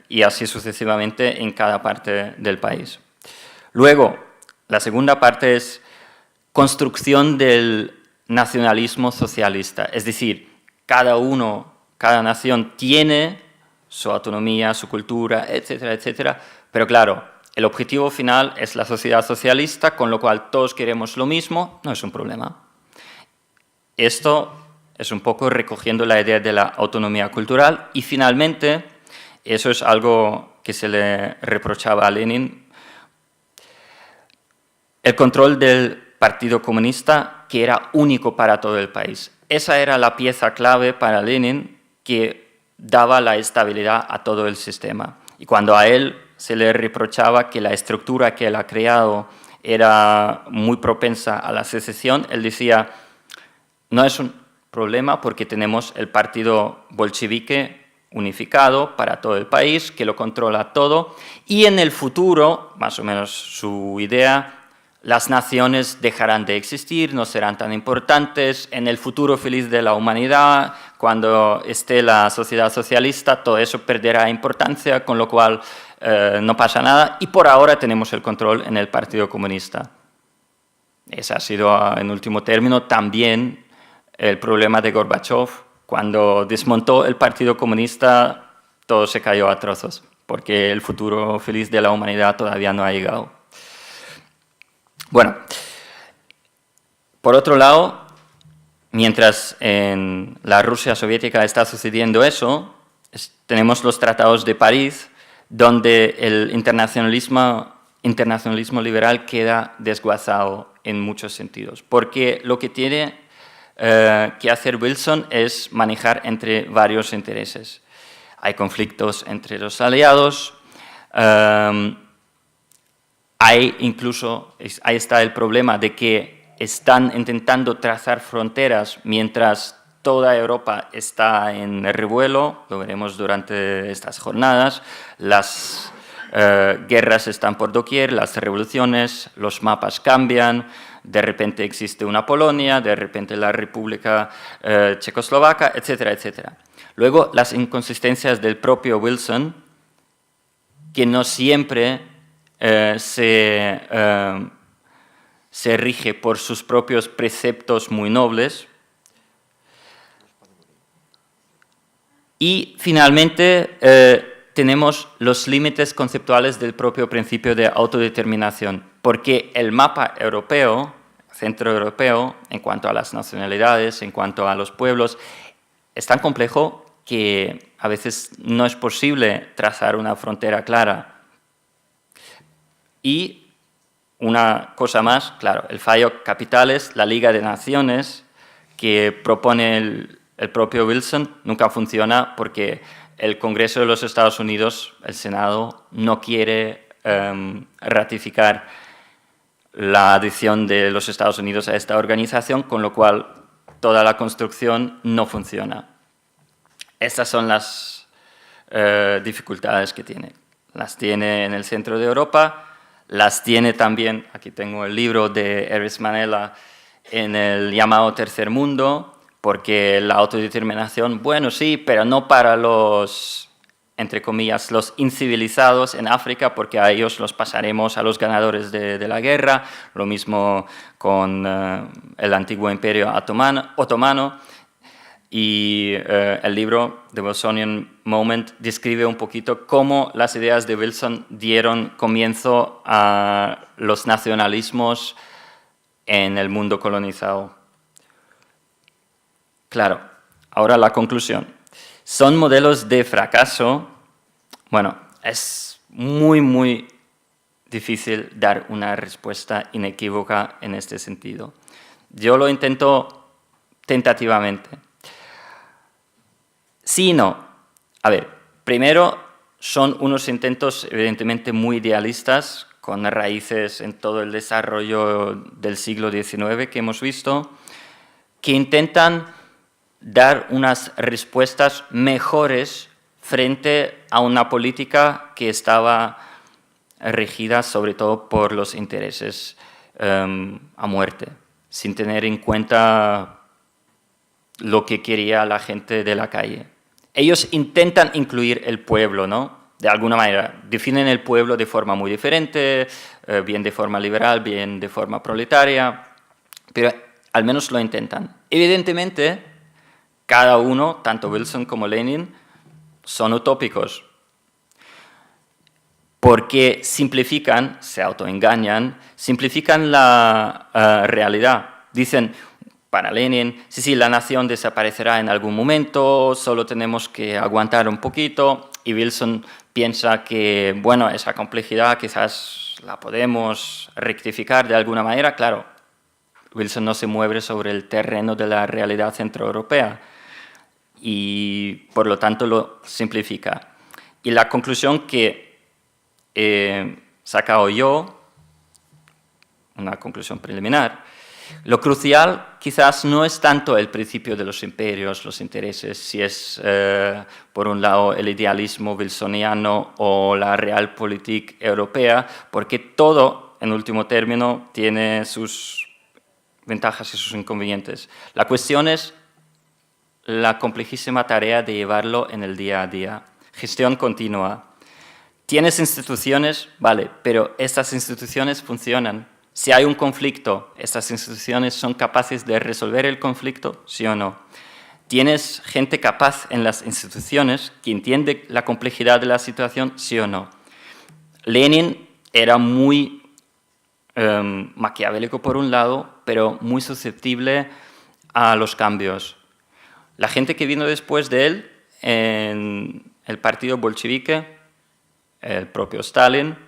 Y así sucesivamente en cada parte del país. Luego, la segunda parte es construcción del nacionalismo socialista, es decir, cada nación tiene su autonomía, su cultura, etcétera, etcétera, pero claro, el objetivo final es la sociedad socialista, con lo cual todos queremos lo mismo, no es un problema. Esto es un poco recogiendo la idea de la autonomía cultural y finalmente, eso es algo que se le reprochaba a Lenin. El control del Partido Comunista, que era único para todo el país. Esa era la pieza clave para Lenin que daba la estabilidad a todo el sistema. Y cuando a él se le reprochaba que la estructura que él ha creado era muy propensa a la secesión, él decía, no es un problema porque tenemos el partido bolchevique unificado para todo el país, que lo controla todo, y en el futuro, más o menos su idea, las naciones dejarán de existir, no serán tan importantes, en el futuro feliz de la humanidad, cuando esté la sociedad socialista, todo eso perderá importancia, con lo cual no pasa nada, y por ahora tenemos el control en el Partido Comunista. Ese ha sido, en último término, también el problema de Gorbachev. Cuando desmontó el Partido Comunista, todo se cayó a trozos, porque el futuro feliz de la humanidad todavía no ha llegado. Bueno, por otro lado, mientras en la Rusia soviética está sucediendo eso, tenemos los tratados de París, donde el internacionalismo liberal queda desguazado en muchos sentidos, porque lo que tiene que hacer Wilson es manejar entre varios intereses. Hay conflictos entre los aliados, ahí está el problema de que están intentando trazar fronteras mientras toda Europa está en revuelo, lo veremos durante estas jornadas, las guerras están por doquier, las revoluciones, los mapas cambian, de repente existe una Polonia, de repente la República Checoslovaca, etcétera, etcétera. Luego, las inconsistencias del propio Wilson, que no siempre se rige por sus propios preceptos muy nobles. Y finalmente tenemos los límites conceptuales del propio principio de autodeterminación, porque el mapa europeo, centroeuropeo, en cuanto a las nacionalidades, en cuanto a los pueblos, es tan complejo que a veces no es posible trazar una frontera clara. Y una cosa más, claro, el fallo capital es la Liga de Naciones que propone el propio Wilson, nunca funciona porque el Congreso de los Estados Unidos, el Senado, no quiere ratificar la adhesión de los Estados Unidos a esta organización, con lo cual toda la construcción no funciona. Estas son las dificultades que tiene. Las tiene en el centro de Europa, las tiene también, aquí tengo el libro de Eris Manela, en el llamado Tercer Mundo, porque la autodeterminación, bueno, sí, pero no para los, entre comillas, los incivilizados en África, porque a ellos los pasaremos a los ganadores de la guerra, lo mismo con el antiguo imperio otomano. Y el libro, The Wilsonian Moment, describe un poquito cómo las ideas de Wilson dieron comienzo a los nacionalismos en el mundo colonizado. Claro, ahora la conclusión. ¿Son modelos de fracaso? Bueno, es muy difícil dar una respuesta inequívoca en este sentido. Yo lo intento tentativamente. Sí y no. A ver, primero son unos intentos evidentemente muy idealistas, con raíces en todo el desarrollo del siglo XIX que hemos visto, que intentan dar unas respuestas mejores frente a una política que estaba regida sobre todo por los intereses a muerte, sin tener en cuenta lo que quería la gente de la calle. Ellos intentan incluir el pueblo, ¿no? De alguna manera, definen el pueblo de forma muy diferente, bien de forma liberal, bien de forma proletaria, pero al menos lo intentan. Evidentemente, cada uno, tanto Wilson como Lenin, son utópicos, porque simplifican, se autoengañan, simplifican la realidad. Dicen, para Lenin, sí, la nación desaparecerá en algún momento, solo tenemos que aguantar un poquito, y Wilson piensa que, bueno, esa complejidad quizás la podemos rectificar de alguna manera. Claro, Wilson no se mueve sobre el terreno de la realidad centroeuropea y, por lo tanto, lo simplifica. Y la conclusión que he sacado yo, una conclusión preliminar, lo crucial quizás no es tanto el principio de los imperios, los intereses, si es por un lado el idealismo wilsoniano o la realpolitik europea, porque todo, en último término, tiene sus ventajas y sus inconvenientes. La cuestión es la complejísima tarea de llevarlo en el día a día. Gestión continua. ¿Tienes instituciones? Vale, pero estas instituciones funcionan. Si hay un conflicto, ¿estas instituciones son capaces de resolver el conflicto? ¿Sí o no? ¿Tienes gente capaz en las instituciones que entiende la complejidad de la situación? ¿Sí o no? Lenin era muy maquiavélico por un lado, pero muy susceptible a los cambios. La gente que vino después de él, en el partido bolchevique, el propio Stalin,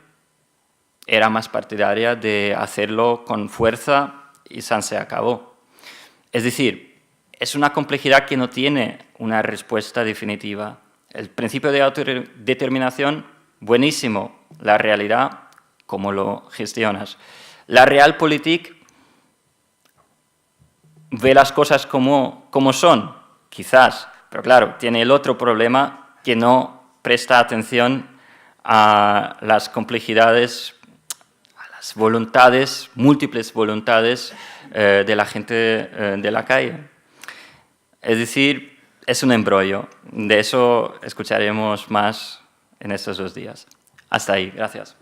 era más partidaria de hacerlo con fuerza y se acabó. Es decir, es una complejidad que no tiene una respuesta definitiva. El principio de autodeterminación, buenísimo. La realidad, ¿cómo lo gestionas? La realpolitik ve las cosas como son, quizás, pero claro, tiene el otro problema que no presta atención a las complejidades, las voluntades, múltiples voluntades de la gente de la calle. Es decir, es un embrollo. De eso escucharemos más en estos 2 días. Hasta ahí. Gracias.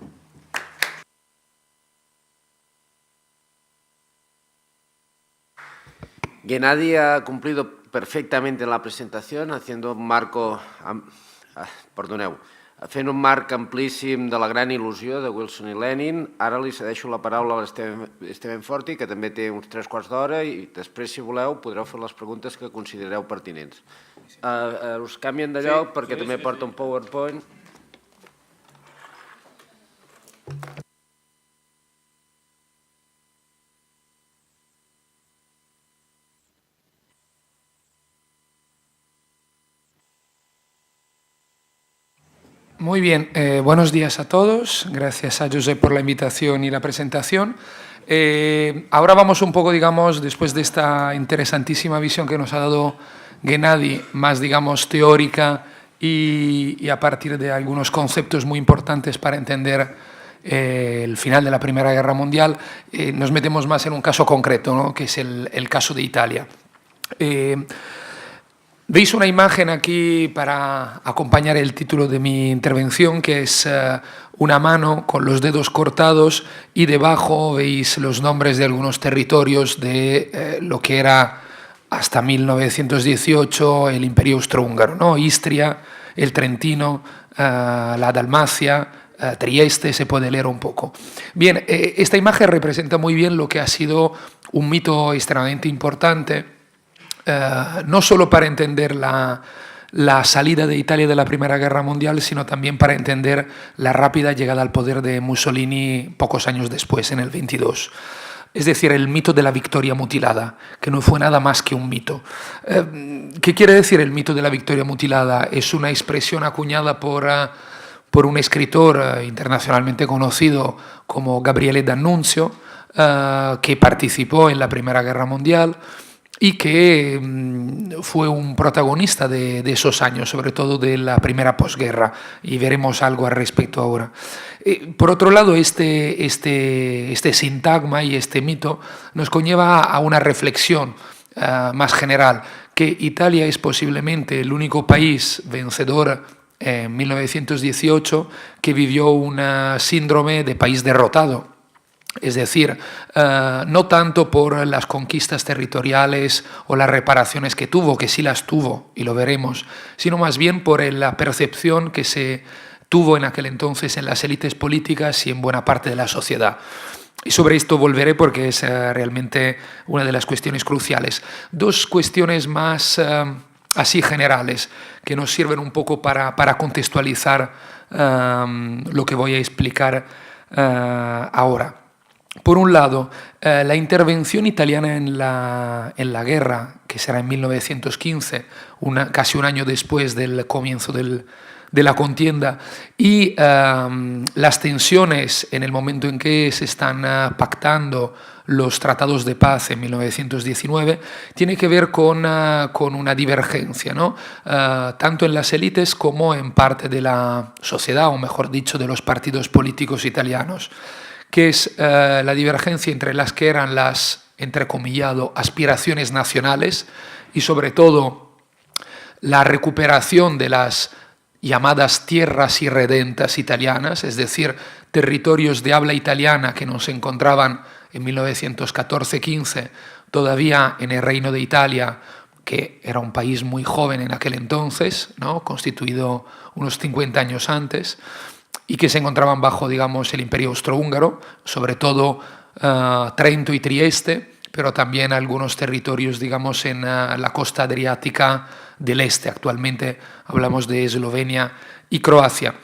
Gennady ha cumplido perfectamente en la presentación, haciendo un marco, fent un marc amplíssim de la gran il·lusió de Wilson i Lenin. Ara li cedeixo la paraula a l'Esteban Forti, que també té uns 3/4 d'hora, i després, si voleu, podreu fer les preguntes que considereu pertinents. Us canvien de lloc perquè també porta un PowerPoint. Muy bien, buenos días a todos. Gracias a Josep por la invitación y la presentación. Ahora vamos un poco, digamos, después de esta interesantísima visión que nos ha dado Gennady, más, digamos, teórica y a partir de algunos conceptos muy importantes para entender el final de la Primera Guerra Mundial, nos metemos más en un caso concreto, ¿no?, que es el caso de Italia. Veis una imagen aquí para acompañar el título de mi intervención, que es una mano con los dedos cortados y debajo veis los nombres de algunos territorios de lo que era hasta 1918 el Imperio Austrohúngaro, ¿no? Istria, el Trentino, la Dalmacia, Trieste, se puede leer un poco. Bien, esta imagen representa muy bien lo que ha sido un mito extremadamente importante, no solo para entender la salida de Italia de la Primera Guerra Mundial, sino también para entender la rápida llegada al poder de Mussolini pocos años después, en el 22. Es decir, el mito de la victoria mutilada, que no fue nada más que un mito. ¿Qué quiere decir el mito de la victoria mutilada? Es una expresión acuñada por un escritor internacionalmente conocido como Gabriele D'Annunzio, que participó en la Primera Guerra Mundial y que fue un protagonista de esos años, sobre todo de la primera posguerra, y veremos algo al respecto ahora. Por otro lado, este sintagma y este mito nos conlleva a una reflexión más general, que Italia es posiblemente el único país vencedor en 1918 que vivió un síndrome de país derrotado. Es decir, no tanto por las conquistas territoriales o las reparaciones que tuvo, que sí las tuvo, y lo veremos, sino más bien por la percepción que se tuvo en aquel entonces en las élites políticas y en buena parte de la sociedad. Y sobre esto volveré porque es realmente una de las cuestiones cruciales. Dos cuestiones más así generales que nos sirven un poco para contextualizar lo que voy a explicar ahora. Por un lado, la intervención italiana en la guerra, que será en 1915, casi un año después del comienzo de la contienda, y las tensiones en el momento en que se están pactando los tratados de paz en 1919, tiene que ver con una divergencia, ¿no? Tanto en las élites como en parte de la sociedad, o mejor dicho, de los partidos políticos italianos, que es la divergencia entre las que eran las, entrecomillado, aspiraciones nacionales y sobre todo la recuperación de las llamadas tierras irredentas italianas, es decir, territorios de habla italiana que no se encontraban en 1914-15 todavía en el Reino de Italia, que era un país muy joven en aquel entonces, ¿no?, constituido unos 50 años antes, y que se encontraban bajo, digamos, el Imperio Austrohúngaro, sobre todo Trento y Trieste, pero también algunos territorios, digamos, en la costa adriática del este. Actualmente hablamos de Eslovenia y Croacia.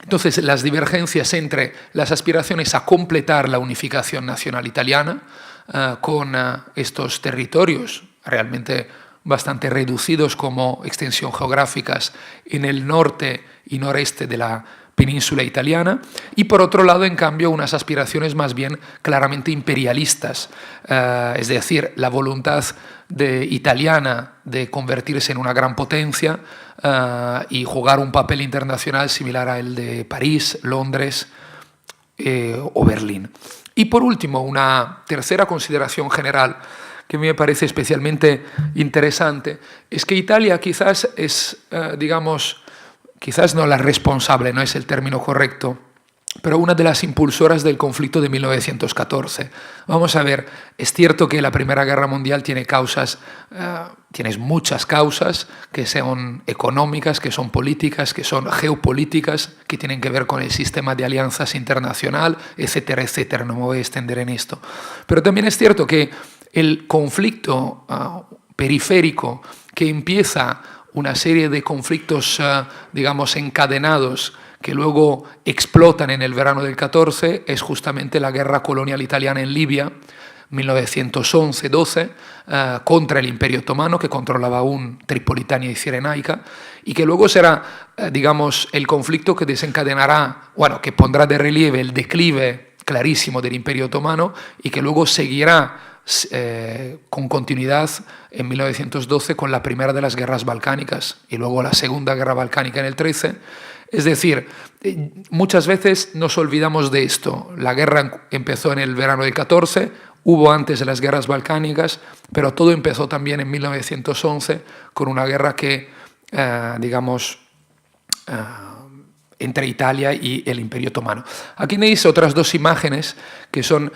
Entonces, las divergencias entre las aspiraciones a completar la unificación nacional italiana con estos territorios realmente bastante reducidos como extensión geográficas en el norte y noreste de la península italiana, y por otro lado, en cambio, unas aspiraciones más bien claramente imperialistas, es decir, la voluntad italiana de convertirse en una gran potencia y jugar un papel internacional similar a el de París, Londres o Berlín. Y por último, una tercera consideración general que me parece especialmente interesante, es que Italia quizás es, digamos, quizás no la responsable, no es el término correcto, pero una de las impulsoras del conflicto de 1914. Vamos a ver, es cierto que la Primera Guerra Mundial tiene tienes muchas causas que son económicas, que son políticas, que son geopolíticas, que tienen que ver con el sistema de alianzas internacional, etcétera, etcétera. No me voy a extender en esto. Pero también es cierto que el conflicto periférico que empieza una serie de conflictos, digamos, encadenados que luego explotan en el verano del 14, es justamente la guerra colonial italiana en Libia, 1911-12, contra el Imperio Otomano, que controlaba aún Tripolitania y Cirenaica, y que luego será, digamos, el conflicto que desencadenará, bueno, que pondrá de relieve el declive clarísimo del Imperio Otomano y que luego seguirá con continuidad en 1912 con la primera de las guerras balcánicas y luego la segunda guerra balcánica en el 13. Es decir, muchas veces nos olvidamos de esto. La guerra empezó en el verano del 14, hubo antes de las guerras balcánicas, pero todo empezó también en 1911 con una guerra que, digamos, entre Italia y el Imperio Otomano. Aquí tenéis otras dos imágenes que son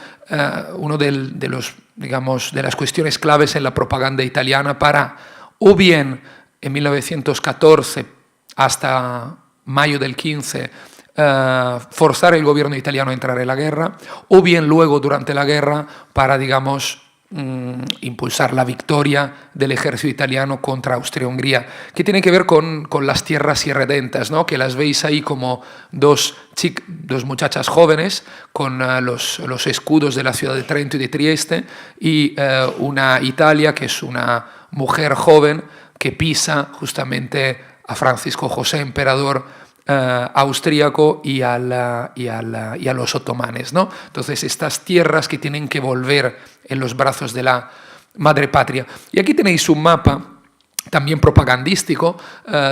uno de las cuestiones claves en la propaganda italiana para, o bien en 1914 hasta mayo del 15, forzar el gobierno italiano a entrar en la guerra, o bien luego durante la guerra para, digamos, impulsar la victoria del ejército italiano contra Austria-Hungría, que tiene que ver con las tierras irredentas, ¿no? Que las veis ahí como dos muchachas jóvenes con los escudos de la ciudad de Trento y de Trieste, y una Italia que es una mujer joven que pisa justamente a Francisco José, emperador austríaco, y a los otomanes, ¿no? Entonces, estas tierras que tienen que volver en los brazos de la madre patria. Y aquí tenéis un mapa también propagandístico,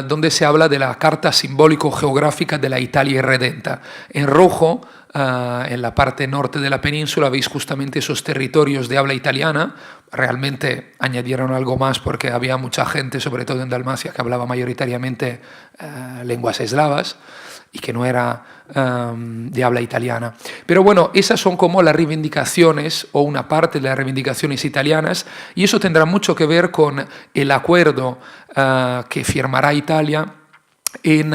donde se habla de la carta simbólico-geográfica de la Italia irredenta. En rojo, en la parte norte de la península, veis justamente esos territorios de habla italiana. Realmente añadieron algo más porque había mucha gente, sobre todo en Dalmacia, que hablaba mayoritariamente lenguas eslavas y que no era de habla italiana. Pero bueno, esas son como las reivindicaciones, o una parte de las reivindicaciones italianas, y eso tendrá mucho que ver con el acuerdo que firmará Italia en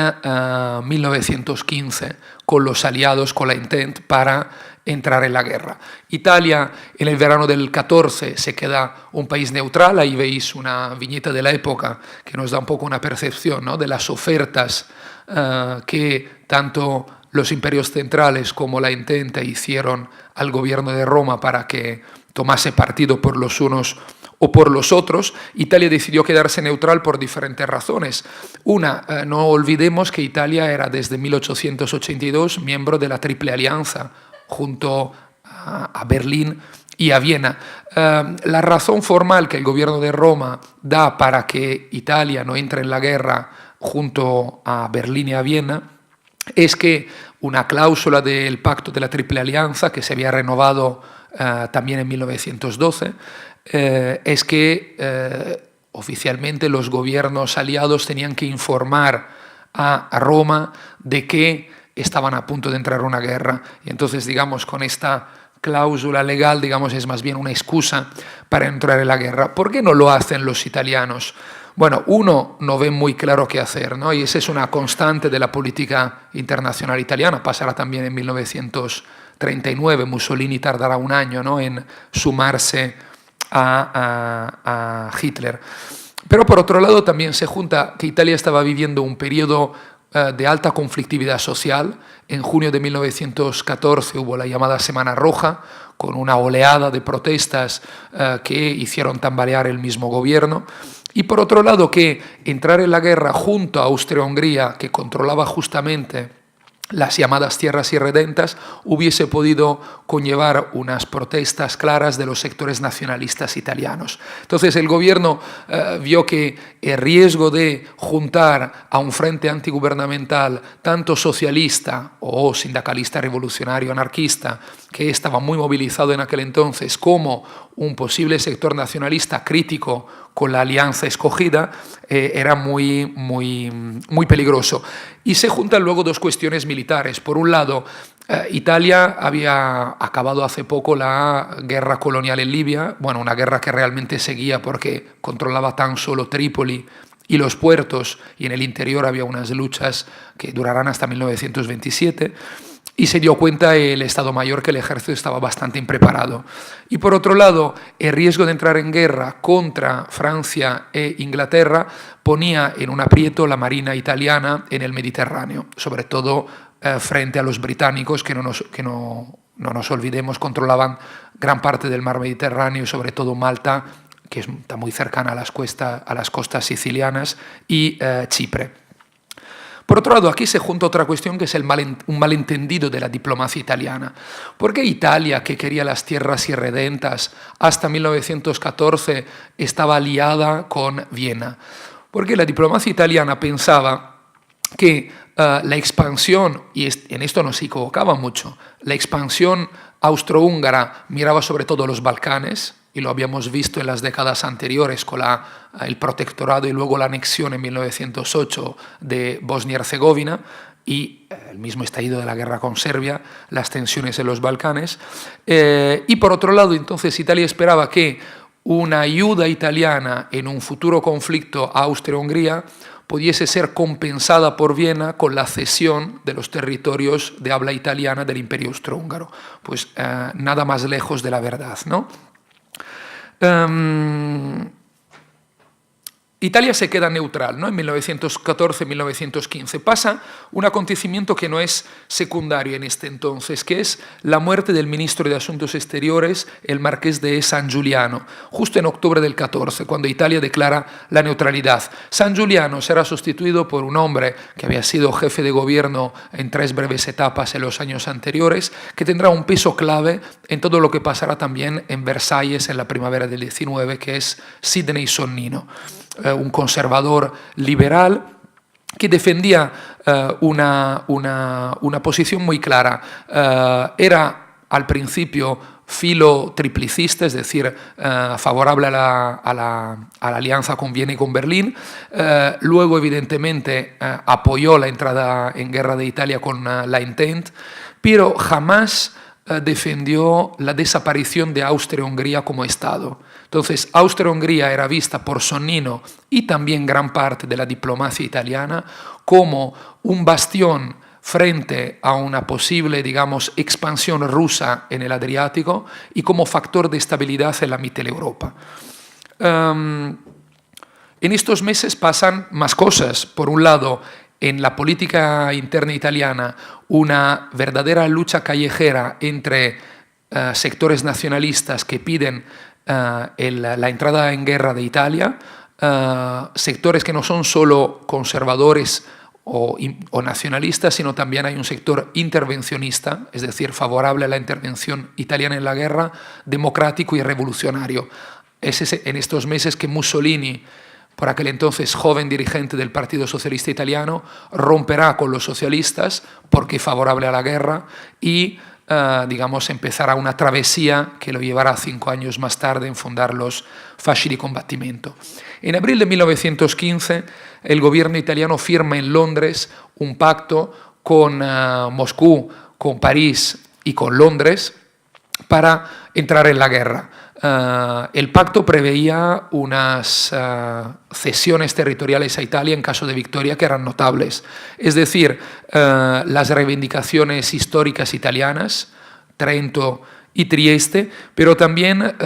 1915 con los aliados, con la Entente, para entrar en la guerra. Italia en el verano del 14 se queda un país neutral. Ahí veis una viñeta de la época que nos da un poco una percepción, ¿no?, de las ofertas que tanto los imperios centrales como la Entente hicieron al gobierno de Roma para que tomase partido por los unos o por los otros. Italia decidió quedarse neutral por diferentes razones. Una, no olvidemos que Italia era desde 1882 miembro de la Triple Alianza, junto a Berlín y a Viena. La razón formal que el gobierno de Roma da para que Italia no entre en la guerra junto a Berlín y a Viena es que una cláusula del Pacto de la Triple Alianza, que se había renovado también en 1912, es que oficialmente los gobiernos aliados tenían que informar a Roma de que estaban a punto de entrar en una guerra. Y entonces, digamos, con esta cláusula legal, digamos, es más bien una excusa para entrar en la guerra. ¿Por qué no lo hacen los italianos? Bueno, uno no ve muy claro qué hacer, ¿no? Y esa es una constante de la política internacional italiana. Pasará también en 1939. Mussolini tardará un año, ¿no?, en sumarse a Hitler. Pero por otro lado también se junta que Italia estaba viviendo un periodo de alta conflictividad social. En junio de 1914 hubo la llamada Semana Roja, con una oleada de protestas que hicieron tambalear el mismo gobierno. Y por otro lado, que entrar en la guerra junto a Austria-Hungría, que controlaba justamente las llamadas tierras irredentas, hubiese podido conllevar unas protestas claras de los sectores nacionalistas italianos. Entonces el gobierno vio que el riesgo de juntar a un frente antigubernamental tanto socialista o sindicalista revolucionario anarquista, que estaba muy movilizado en aquel entonces, como un posible sector nacionalista crítico con la alianza escogida, era muy peligroso. Y se juntan luego dos cuestiones militares. Por un lado, Italia había acabado hace poco la guerra colonial en Libia, bueno, una guerra que realmente seguía porque controlaba tan solo Trípoli y los puertos, y en el interior había unas luchas que durarán hasta 1927, y se dio cuenta el Estado Mayor que el ejército estaba bastante impreparado. Y por otro lado, el riesgo de entrar en guerra contra Francia e Inglaterra ponía en un aprieto la marina italiana en el Mediterráneo, sobre todo frente a los británicos, que no nos olvidemos, controlaban gran parte del mar Mediterráneo y sobre todo Malta, que está muy cercana a las costas sicilianas, y Chipre. Por otro lado, aquí se junta otra cuestión que es un malentendido de la diplomacia italiana. ¿Por qué Italia, que quería las tierras irredentas, hasta 1914 estaba aliada con Viena? Porque la diplomacia italiana pensaba que la expansión, y en esto no se equivocaba mucho, la expansión austrohúngara miraba sobre todo los Balcanes, y lo habíamos visto en las décadas anteriores con el protectorado y luego la anexión en 1908 de Bosnia-Herzegovina y el mismo estallido de la guerra con Serbia, las tensiones en los Balcanes. Y por otro lado, entonces Italia esperaba que una ayuda italiana en un futuro conflicto a Austria-Hungría pudiese ser compensada por Viena con la cesión de los territorios de habla italiana del Imperio Austrohúngaro. Pues nada más lejos de la verdad, ¿no? Italia se queda neutral, ¿no? En 1914-1915 pasa un acontecimiento que no es secundario en este entonces, que es la muerte del ministro de Asuntos Exteriores, el marqués de San Giuliano, justo en octubre del 14, cuando Italia declara la neutralidad. San Giuliano será sustituido por un hombre que había sido jefe de gobierno en 3 breves etapas en los años anteriores, que tendrá un peso clave en todo lo que pasará también en Versalles en la primavera del 19, que es Sidney Sonnino, un conservador liberal que defendía una posición muy clara. Era al principio filo-triplicista, es decir, favorable a la alianza con Viena y con Berlín. Luego, evidentemente, apoyó la entrada en guerra de Italia con la Entente, pero jamás defendió la desaparición de Austria-Hungría como Estado. Entonces, Austria-Hungría era vista por Sonnino y también gran parte de la diplomacia italiana como un bastión frente a una posible, digamos, expansión rusa en el Adriático y como factor de estabilidad en la Mitteleuropa. En estos meses pasan más cosas. Por un lado, en la política interna italiana, una verdadera lucha callejera entre sectores nacionalistas que piden la entrada en guerra de Italia, sectores que no son solo conservadores o nacionalistas, sino también hay un sector intervencionista, es decir, favorable a la intervención italiana en la guerra, democrático y revolucionario. Es en estos meses que Mussolini, por aquel entonces joven dirigente del Partido Socialista Italiano, romperá con los socialistas porque es favorable a la guerra y digamos, empezará una travesía que lo llevará 5 años más tarde en fundar los Fasci di Combattimento. En abril de 1915, el gobierno italiano firma en Londres un pacto con Moscú, con París y con Londres para entrar en la guerra. El pacto preveía unas cesiones territoriales a Italia en caso de victoria que eran notables. Es decir, las reivindicaciones históricas italianas, Trento y Trieste, pero también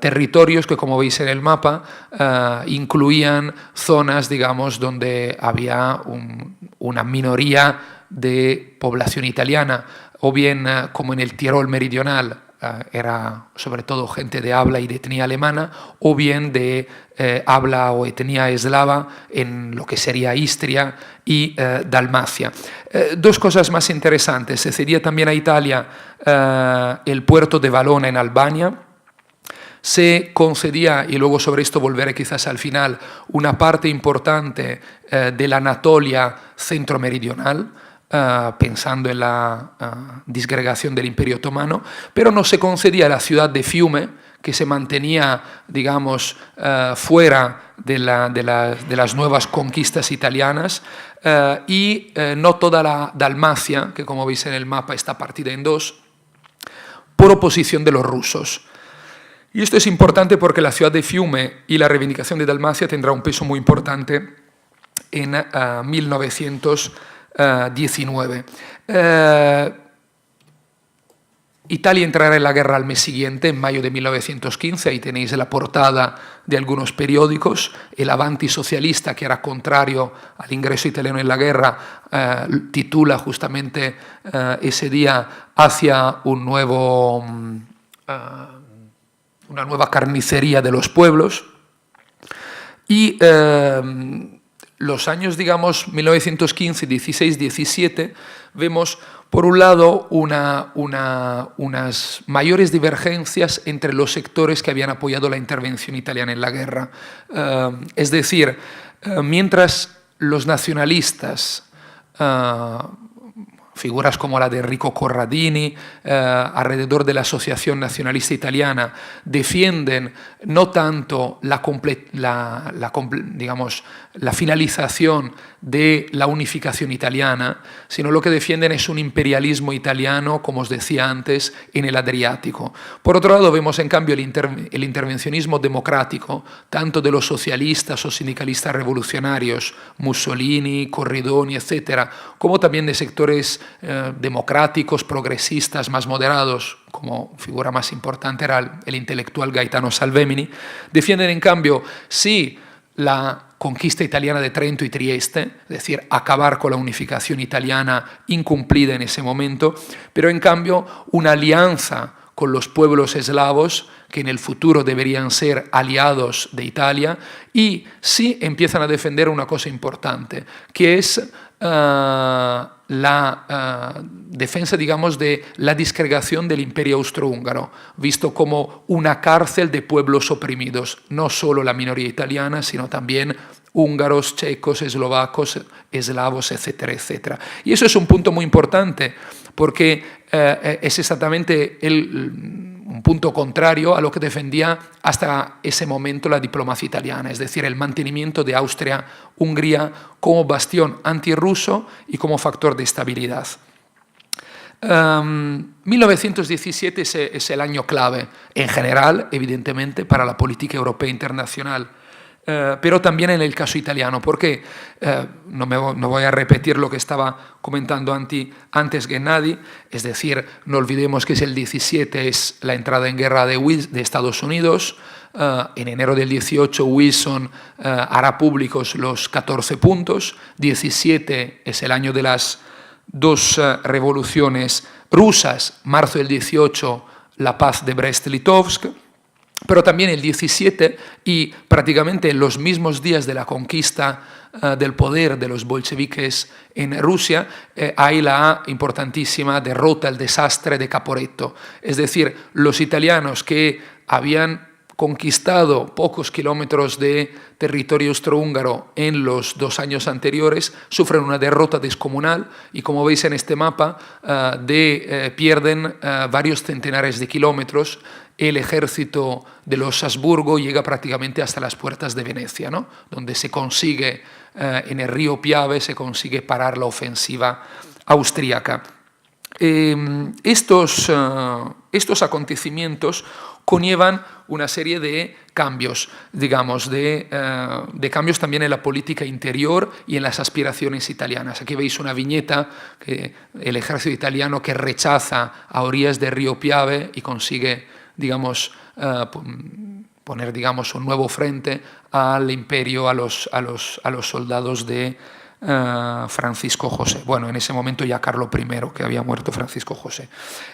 territorios que, como veis en el mapa, incluían zonas, digamos, donde había una minoría de población italiana, o bien como en el Tirol meridional, era sobre todo gente de habla y de etnia alemana, o bien de habla o etnia eslava en lo que sería Istria y Dalmacia. Dos cosas más interesantes. Se cedía también a Italia el puerto de Valona en Albania. Se concedía, y luego sobre esto volveré quizás al final, una parte importante de la Anatolia centro-meridional, pensando en la disgregación del Imperio Otomano, pero no se concedía la ciudad de Fiume, que se mantenía, digamos, fuera de las nuevas conquistas italianas, y no toda la Dalmacia, que como veis en el mapa está partida en dos, por oposición de los rusos. Y esto es importante porque la ciudad de Fiume y la reivindicación de Dalmacia tendrá un peso muy importante en 1919. Italia entrará en la guerra al mes siguiente, en mayo de 1915, ahí tenéis la portada de algunos periódicos. El Avanti socialista, que era contrario al ingreso italiano en la guerra, titula justamente ese día hacia una nueva carnicería de los pueblos. Y los años, digamos, 1915, 16, 17, vemos, por un lado, unas mayores divergencias entre los sectores que habían apoyado la intervención italiana en la guerra. Es decir, mientras los nacionalistas, figuras como la de Enrico Corradini, alrededor de la Asociación Nacionalista Italiana, defienden no tanto la finalización de la unificación italiana, sino lo que defienden es un imperialismo italiano, como os decía antes, en el Adriático. Por otro lado, vemos en cambio el intervencionismo democrático, tanto de los socialistas o sindicalistas revolucionarios, Mussolini, Corridoni, etc., como también de sectores democráticos, progresistas, más moderados, como figura más importante era el intelectual Gaetano Salvemini. Defienden, en cambio, sí la conquista italiana de Trento y Trieste, es decir, acabar con la unificación italiana incumplida en ese momento, pero en cambio una alianza con los pueblos eslavos que en el futuro deberían ser aliados de Italia, y sí empiezan a defender una cosa importante, que es la defensa, digamos, de la disgregación del Imperio Austrohúngaro, visto como una cárcel de pueblos oprimidos, no solo la minoría italiana, sino también húngaros, checos, eslovacos, eslavos, etcétera, etcétera. Y eso es un punto muy importante, porque es exactamente un punto contrario a lo que defendía hasta ese momento la diplomacia italiana, es decir, el mantenimiento de Austria-Hungría como bastión antirruso y como factor de estabilidad. 1917 es el año clave, en general, evidentemente, para la política europea internacional, pero también en el caso italiano, porque no voy a repetir lo que estaba comentando antes Gennady, es decir, no olvidemos que el 17 es la entrada en guerra de Estados Unidos. En enero del 18 Wilson hará públicos los 14 puntos, 17 es el año de las dos revoluciones rusas, marzo del 18 la paz de Brest-Litovsk, pero también el 17 y prácticamente en los mismos días de la conquista del poder de los bolcheviques en Rusia, hay la importantísima derrota, el desastre de Caporetto. Es decir, los italianos que habían conquistado pocos kilómetros de territorio austrohúngaro en los 2 años anteriores, sufren una derrota descomunal y, como veis en este mapa, pierden varios centenares de kilómetros. El ejército de los Habsburgo llega prácticamente hasta las puertas de Venecia, ¿no? Donde se consigue, en el río Piave, se consigue parar la ofensiva austríaca. Estos acontecimientos conllevan una serie de cambios, digamos, de cambios también en la política interior y en las aspiraciones italianas. Aquí veis una viñeta, el ejército italiano que rechaza a orillas del río Piave y consigue, digamos, poner, digamos, un nuevo frente al imperio, a los soldados de Francisco José. Bueno, en ese momento ya Carlos I, que había muerto Francisco José.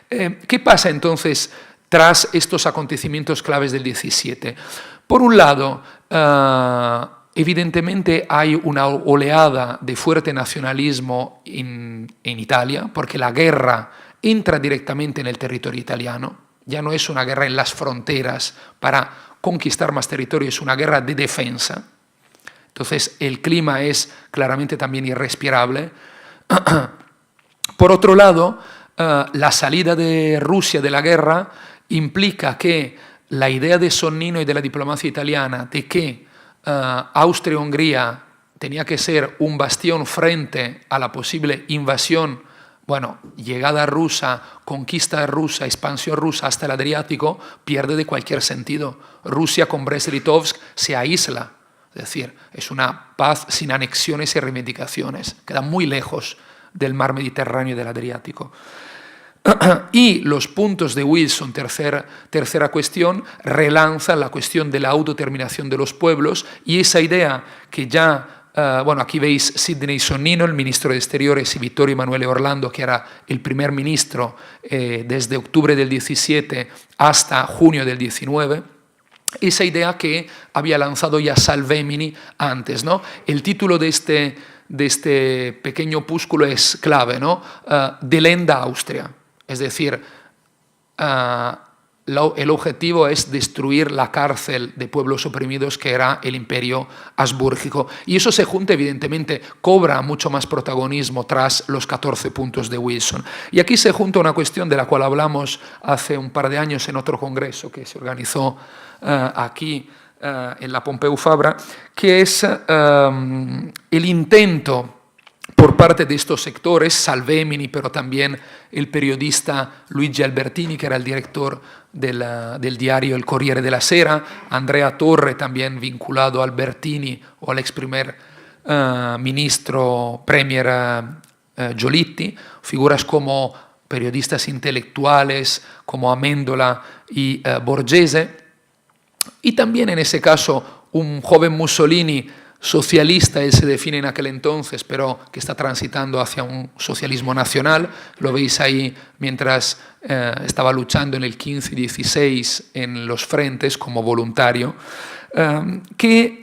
¿Qué pasa entonces tras estos acontecimientos claves del 17? Por un lado, evidentemente hay una oleada de fuerte nacionalismo en Italia, porque la guerra entra directamente en el territorio italiano, ya no es una guerra en las fronteras para conquistar más territorio, es una guerra de defensa. Entonces el clima es claramente también irrespirable. Por otro lado, la salida de Rusia de la guerra implica que la idea de Sonnino y de la diplomacia italiana de que Austria-Hungría tenía que ser un bastión frente a la posible invasión, llegada rusa, conquista rusa, expansión rusa hasta el Adriático, pierde de cualquier sentido. Rusia con Brest-Litovsk se aísla, es decir, es una paz sin anexiones y reivindicaciones, queda muy lejos del mar Mediterráneo y del Adriático. Y los puntos de Wilson, tercera cuestión, relanzan la cuestión de la autodeterminación de los pueblos y esa idea que ya, aquí veis Sidney Sonnino, el ministro de Exteriores, y Vittorio Emanuele Orlando, que era el primer ministro desde octubre del 17 hasta junio del 19, esa idea que había lanzado ya Salvemini antes, ¿no? El título de este pequeño opúsculo es clave, ¿no? Delenda Austria. Es decir, el objetivo es destruir la cárcel de pueblos oprimidos que era el imperio habsbúrgico. Y eso se junta, evidentemente, cobra mucho más protagonismo tras los 14 puntos de Wilson. Y aquí se junta una cuestión de la cual hablamos hace un par de años en otro congreso que se organizó aquí en la Pompeu Fabra, que es el intento por parte de estos sectores, Salvemini, pero también el periodista Luigi Albertini, que era el director del diario El Corriere della Sera, Andrea Torre, también vinculado a Albertini o al ex primer ministro Premier Giolitti, figuras como periodistas intelectuales como Amendola y Borghese, y también en ese caso un joven Mussolini socialista, él se define en aquel entonces, pero que está transitando hacia un socialismo nacional. Lo veis ahí mientras estaba luchando en el 15 y 16 en los frentes como voluntario, que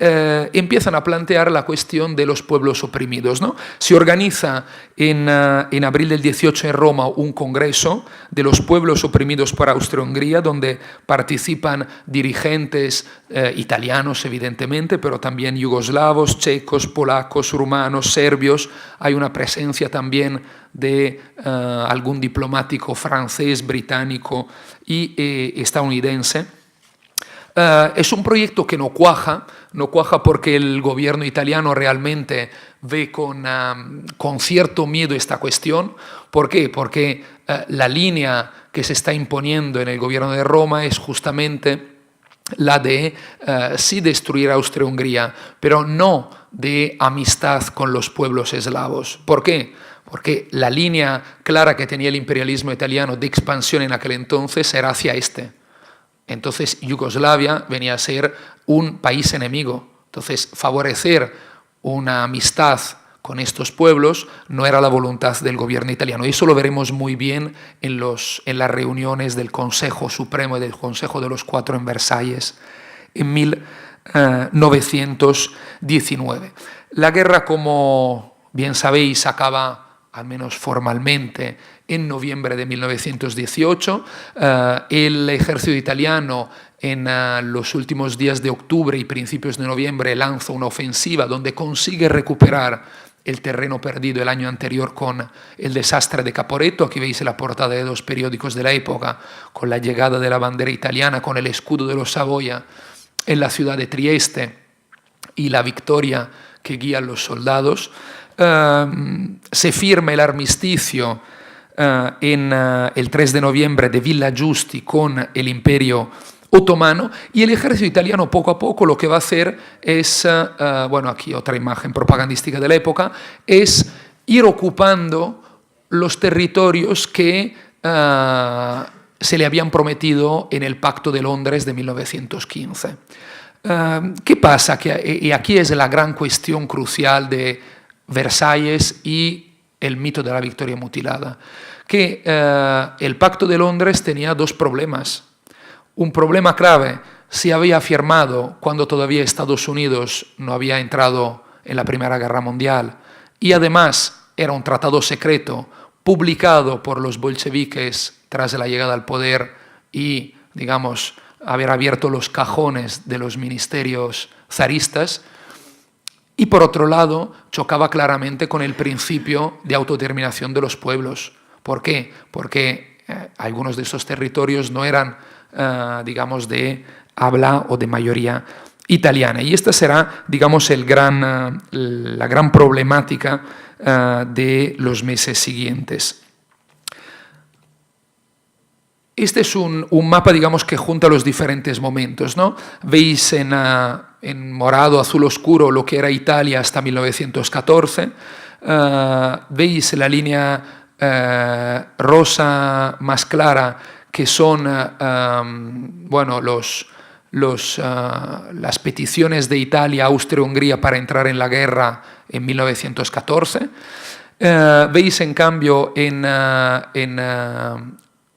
empiezan a plantear la cuestión de los pueblos oprimidos, ¿no? Se organiza en abril del 18 en Roma un congreso de los pueblos oprimidos por Austria-Hungría, donde participan dirigentes italianos, evidentemente, pero también yugoslavos, checos, polacos, rumanos, serbios. Hay una presencia también de algún diplomático francés, británico y estadounidense. Es un proyecto que no cuaja porque el gobierno italiano realmente ve con cierto miedo esta cuestión. ¿Por qué? Porque la línea que se está imponiendo en el gobierno de Roma es justamente la de sí destruir Austria-Hungría, pero no de amistad con los pueblos eslavos. ¿Por qué? Porque la línea clara que tenía el imperialismo italiano de expansión en aquel entonces era hacia este. Entonces Yugoslavia venía a ser un país enemigo. Entonces favorecer una amistad con estos pueblos no era la voluntad del gobierno italiano. Y eso lo veremos muy bien en las reuniones del Consejo Supremo y del Consejo de los Cuatro en Versalles en 1919. La guerra, como bien sabéis, acaba, al menos formalmente, en noviembre de 1918. El ejército italiano en los últimos días de octubre y principios de noviembre lanza una ofensiva donde consigue recuperar el terreno perdido el año anterior con el desastre de Caporetto. Aquí veis la portada de dos periódicos de la época con la llegada de la bandera italiana, con el escudo de los Saboya en la ciudad de Trieste y la victoria que guían los soldados. Se firma el armisticio en el 3 de noviembre de Villa Giusti con el Imperio Otomano, y el ejército italiano poco a poco lo que va a hacer es, aquí otra imagen propagandística de la época, es ir ocupando los territorios que se le habían prometido en el Pacto de Londres de 1915. ¿Qué pasa? Y aquí es la gran cuestión crucial de Versalles y el mito de la victoria mutilada, que el Pacto de Londres tenía dos problemas. Un problema grave: se había firmado cuando todavía Estados Unidos no había entrado en la Primera Guerra Mundial, y además era un tratado secreto publicado por los bolcheviques tras la llegada al poder y, digamos, haber abierto los cajones de los ministerios zaristas. Y por otro lado, chocaba claramente con el principio de autodeterminación de los pueblos. ¿Por qué? Porque algunos de esos territorios no eran digamos, de habla o de mayoría italiana. Y esta será, digamos, la gran problemática de los meses siguientes. Este es un mapa, digamos, que junta los diferentes momentos, ¿no? Veis en morado, azul oscuro, lo que era Italia hasta 1914. Veis la línea rosa más clara, que son bueno, las peticiones de Italia a Austria-Hungría para entrar en la guerra en 1914. Veis, en cambio,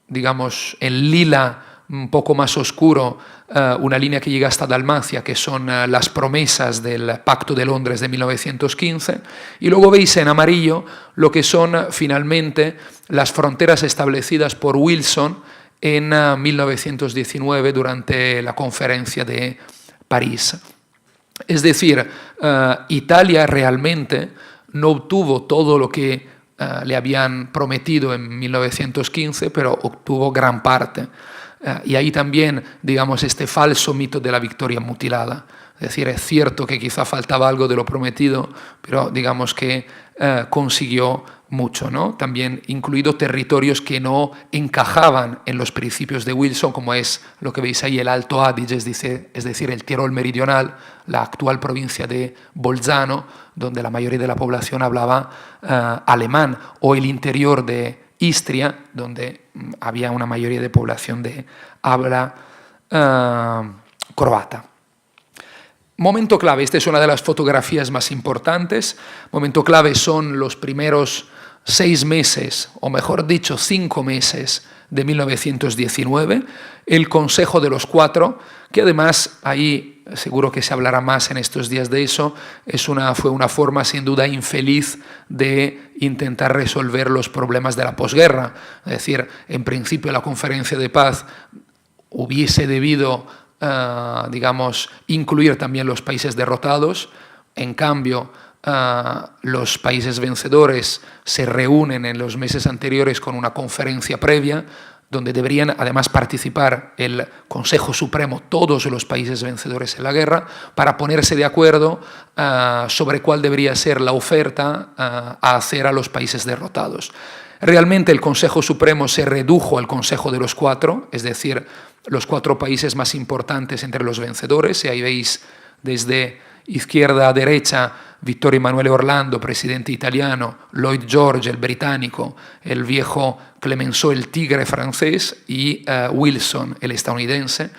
digamos, en lila, un poco más oscuro, una línea que llega hasta Dalmacia, que son las promesas del Pacto de Londres de 1915, y luego veis en amarillo lo que son finalmente las fronteras establecidas por Wilson en 1919 durante la conferencia de París. Es decir, Italia realmente no obtuvo todo lo que le habían prometido en 1915, pero obtuvo gran parte. Y ahí también, digamos, este falso mito de la victoria mutilada. Es decir, es cierto que quizá faltaba algo de lo prometido, pero digamos que consiguió mucho, ¿no? También incluido territorios que no encajaban en los principios de Wilson, como es lo que veis ahí, el Alto Adige, es decir, el Tirol meridional, la actual provincia de Bolzano, donde la mayoría de la población hablaba alemán, o el interior de Istria, donde había una mayoría de población de habla croata. Momento clave, esta es una de las fotografías más importantes. Momento clave son los primeros 6 meses, o mejor dicho, 5 meses de 1919, el Consejo de los Cuatro, que además ahí seguro que se hablará más en estos días de eso, fue una forma sin duda infeliz de intentar resolver los problemas de la posguerra. Es decir, en principio la conferencia de paz hubiese debido, digamos, incluir también los países derrotados. En cambio, los países vencedores se reúnen en los meses anteriores con una conferencia previa donde deberían además participar el Consejo Supremo, todos los países vencedores en la guerra, para ponerse de acuerdo sobre cuál debería ser la oferta a hacer a los países derrotados. Realmente el Consejo Supremo se redujo al Consejo de los Cuatro, es decir, los 4 países más importantes entre los vencedores, y ahí veis desde izquierda a derecha Vittorio Emanuele Orlando, presidente italiano, Lloyd George, el británico, el viejo Clemenceau, el tigre francés, y Wilson, el estadounidense,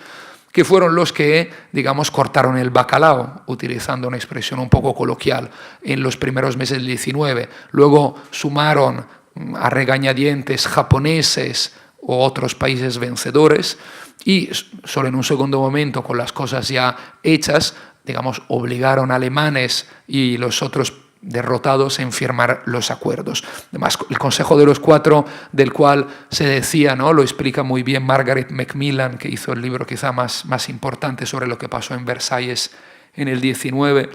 que fueron los que, digamos, cortaron el bacalao, utilizando una expresión un poco coloquial, en los primeros meses del 19. Luego sumaron a regañadientes japoneses o otros países vencedores, y solo en un segundo momento, con las cosas ya hechas, digamos, obligaron a alemanes y los otros derrotados en firmar los acuerdos. Además, el Consejo de los Cuatro, del cual se decía, ¿no? Lo explica muy bien Margaret Macmillan, que hizo el libro quizá más importante sobre lo que pasó en Versalles en el 19,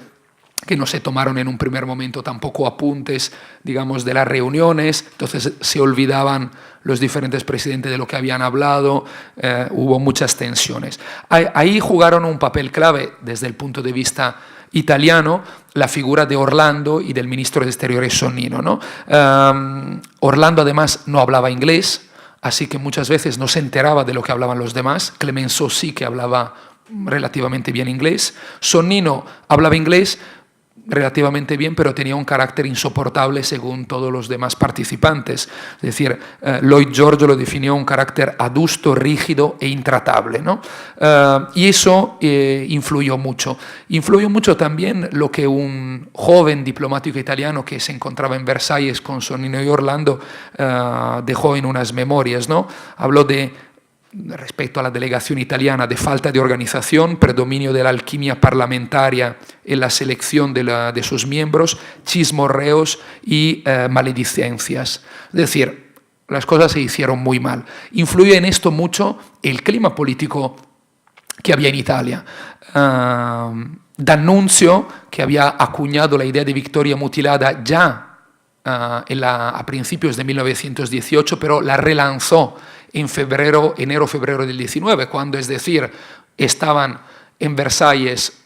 que no se tomaron en un primer momento tampoco apuntes, digamos, de las reuniones, entonces se olvidaban los diferentes presidentes de lo que habían hablado, hubo muchas tensiones. Ahí jugaron un papel clave desde el punto de vista italiano la figura de Orlando y del ministro de Exteriores Sonnino, ¿no? Orlando además no hablaba inglés, así que muchas veces no se enteraba de lo que hablaban los demás. Clemenceau sí que hablaba relativamente bien inglés. Sonnino hablaba inglés relativamente bien, pero tenía un carácter insoportable según todos los demás participantes. Es decir, Lloyd George lo definió un carácter adusto, rígido e intratable, ¿no? Y eso influyó mucho. Influyó mucho también lo que un joven diplomático italiano que se encontraba en Versalles con Sonnino y Orlando dejó en unas memorias, ¿no? Habló respecto a la delegación italiana, de falta de organización, predominio de la alquimia parlamentaria en la selección de sus miembros, chismorreos y maledicencias. Es decir, las cosas se hicieron muy mal. Influye en esto mucho el clima político que había en Italia. D'Annunzio, que había acuñado la idea de victoria mutilada ya a principios de 1918, pero la relanzó en enero-febrero del 19, cuando, es decir, estaban en Versalles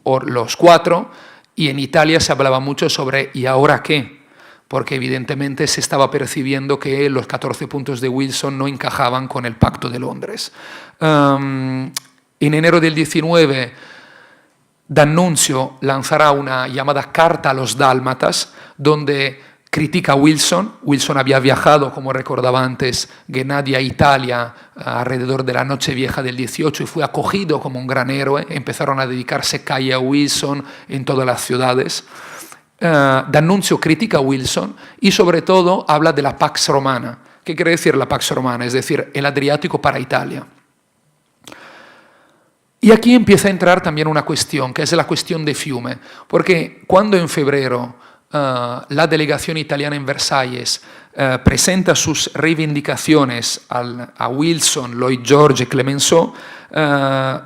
los 4 y en Italia se hablaba mucho sobre ¿y ahora qué? Porque evidentemente se estaba percibiendo que los 14 puntos de Wilson no encajaban con el Pacto de Londres. En enero del 19, D'Annunzio lanzará una llamada Carta a los Dálmatas, donde critica a Wilson. Wilson había viajado, como recordaba antes Gennady, a Italia alrededor de la Nochevieja del 18 y fue acogido como un gran héroe. Empezaron a dedicarse calle a Wilson en todas las ciudades. D'Annunzio critica a Wilson y sobre todo habla de la Pax Romana. ¿Qué quiere decir la Pax Romana? Es decir, el Adriático para Italia. Y aquí empieza a entrar también una cuestión, que es la cuestión de Fiume, porque cuando en febrero la delegación italiana en Versalles presenta sus reivindicaciones a Wilson, Lloyd George y Clemenceau,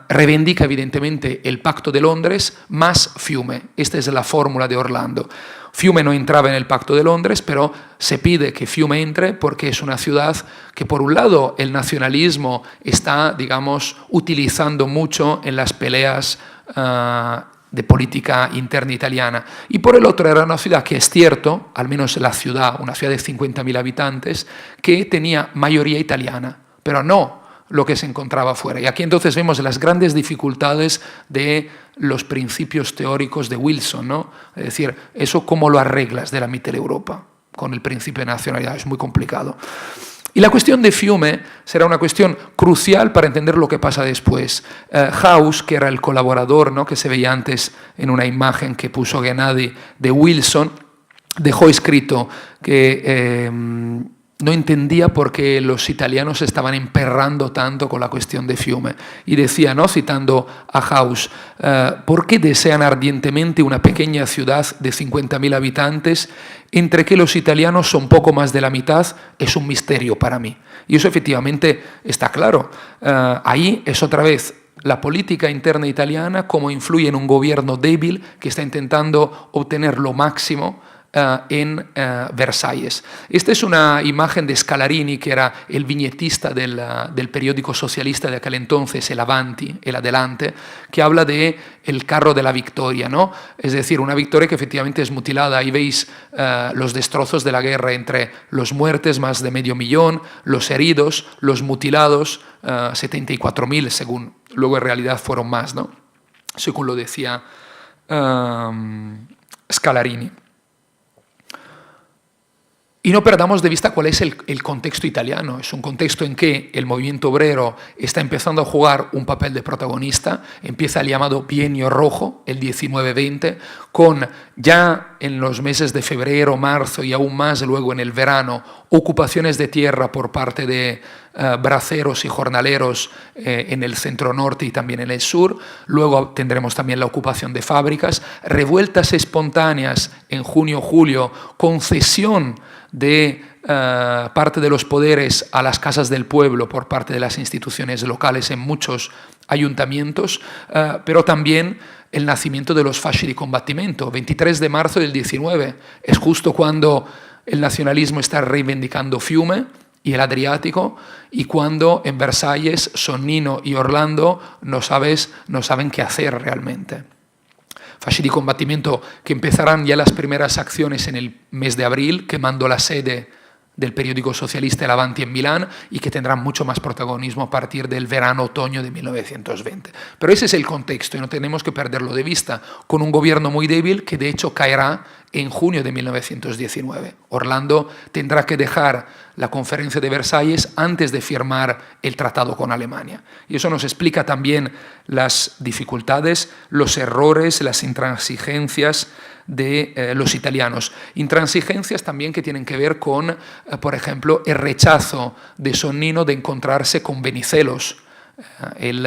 reivindica evidentemente el Pacto de Londres más Fiume. Esta es la fórmula de Orlando. Fiume no entraba en el Pacto de Londres, pero se pide que Fiume entre porque es una ciudad que, por un lado, el nacionalismo está, digamos, utilizando mucho en las peleas de política interna italiana. Y por el otro era una ciudad que es cierto, al menos la ciudad, una ciudad de 50.000 habitantes, que tenía mayoría italiana, pero no lo que se encontraba afuera. Y aquí entonces vemos las grandes dificultades de los principios teóricos de Wilson, ¿no? Es decir, eso cómo lo arreglas de la Mitteleuropa con el principio de nacionalidad, es muy complicado. Y la cuestión de Fiume será una cuestión crucial para entender lo que pasa después. House, que era el colaborador, ¿no?, que se veía antes en una imagen que puso Gennady de Wilson, dejó escrito que no entendía por qué los italianos se estaban emperrando tanto con la cuestión de Fiume. Y decía, ¿no?, citando a House, ¿por qué desean ardientemente una pequeña ciudad de 50.000 habitantes entre que los italianos son poco más de la mitad? Es un misterio para mí. Y eso efectivamente está claro. Ahí es otra vez la política interna italiana, cómo influye en un gobierno débil que está intentando obtener lo máximo en Versalles. Esta es una imagen de Scalarini, que era el viñetista del periódico socialista de aquel entonces, el Avanti, el Adelante, que habla de el carro de la victoria, ¿no? Es decir, una victoria que efectivamente es mutilada. Ahí veis los destrozos de la guerra, entre los muertes, más de 500.000, los heridos, los mutilados, 74.000, según luego en realidad fueron más, ¿no?, según lo decía Scalarini. Y no perdamos de vista cuál es el contexto italiano. Es un contexto en que el movimiento obrero está empezando a jugar un papel de protagonista. Empieza el llamado Bienio Rojo, el 19-20, con ya en los meses de febrero, marzo y aún más luego en el verano, ocupaciones de tierra por parte de braceros y jornaleros en el centro norte y también en el sur. Luego tendremos también la ocupación de fábricas, revueltas espontáneas en junio-julio, concesión de parte de los poderes a las casas del pueblo por parte de las instituciones locales en muchos ayuntamientos, pero también el nacimiento de los fasci di combattimento. 23 de marzo del 19 es justo cuando el nacionalismo está reivindicando Fiume y el Adriático, y cuando en Versalles Sonnino y Orlando no saben qué hacer realmente. Fasci di combattimento que empezarán ya las primeras acciones en el mes de abril, quemando la sede del periódico socialista El Avanti en Milán, y que tendrán mucho más protagonismo a partir del verano-otoño de 1920. Pero ese es el contexto y no tenemos que perderlo de vista, con un gobierno muy débil que de hecho caerá en junio de 1919. Orlando tendrá que dejar la conferencia de Versalles antes de firmar el tratado con Alemania. Y eso nos explica también las dificultades, los errores, las intransigencias de los italianos. Intransigencias también que tienen que ver con, por ejemplo, el rechazo de Sonnino de encontrarse con Venizelos, el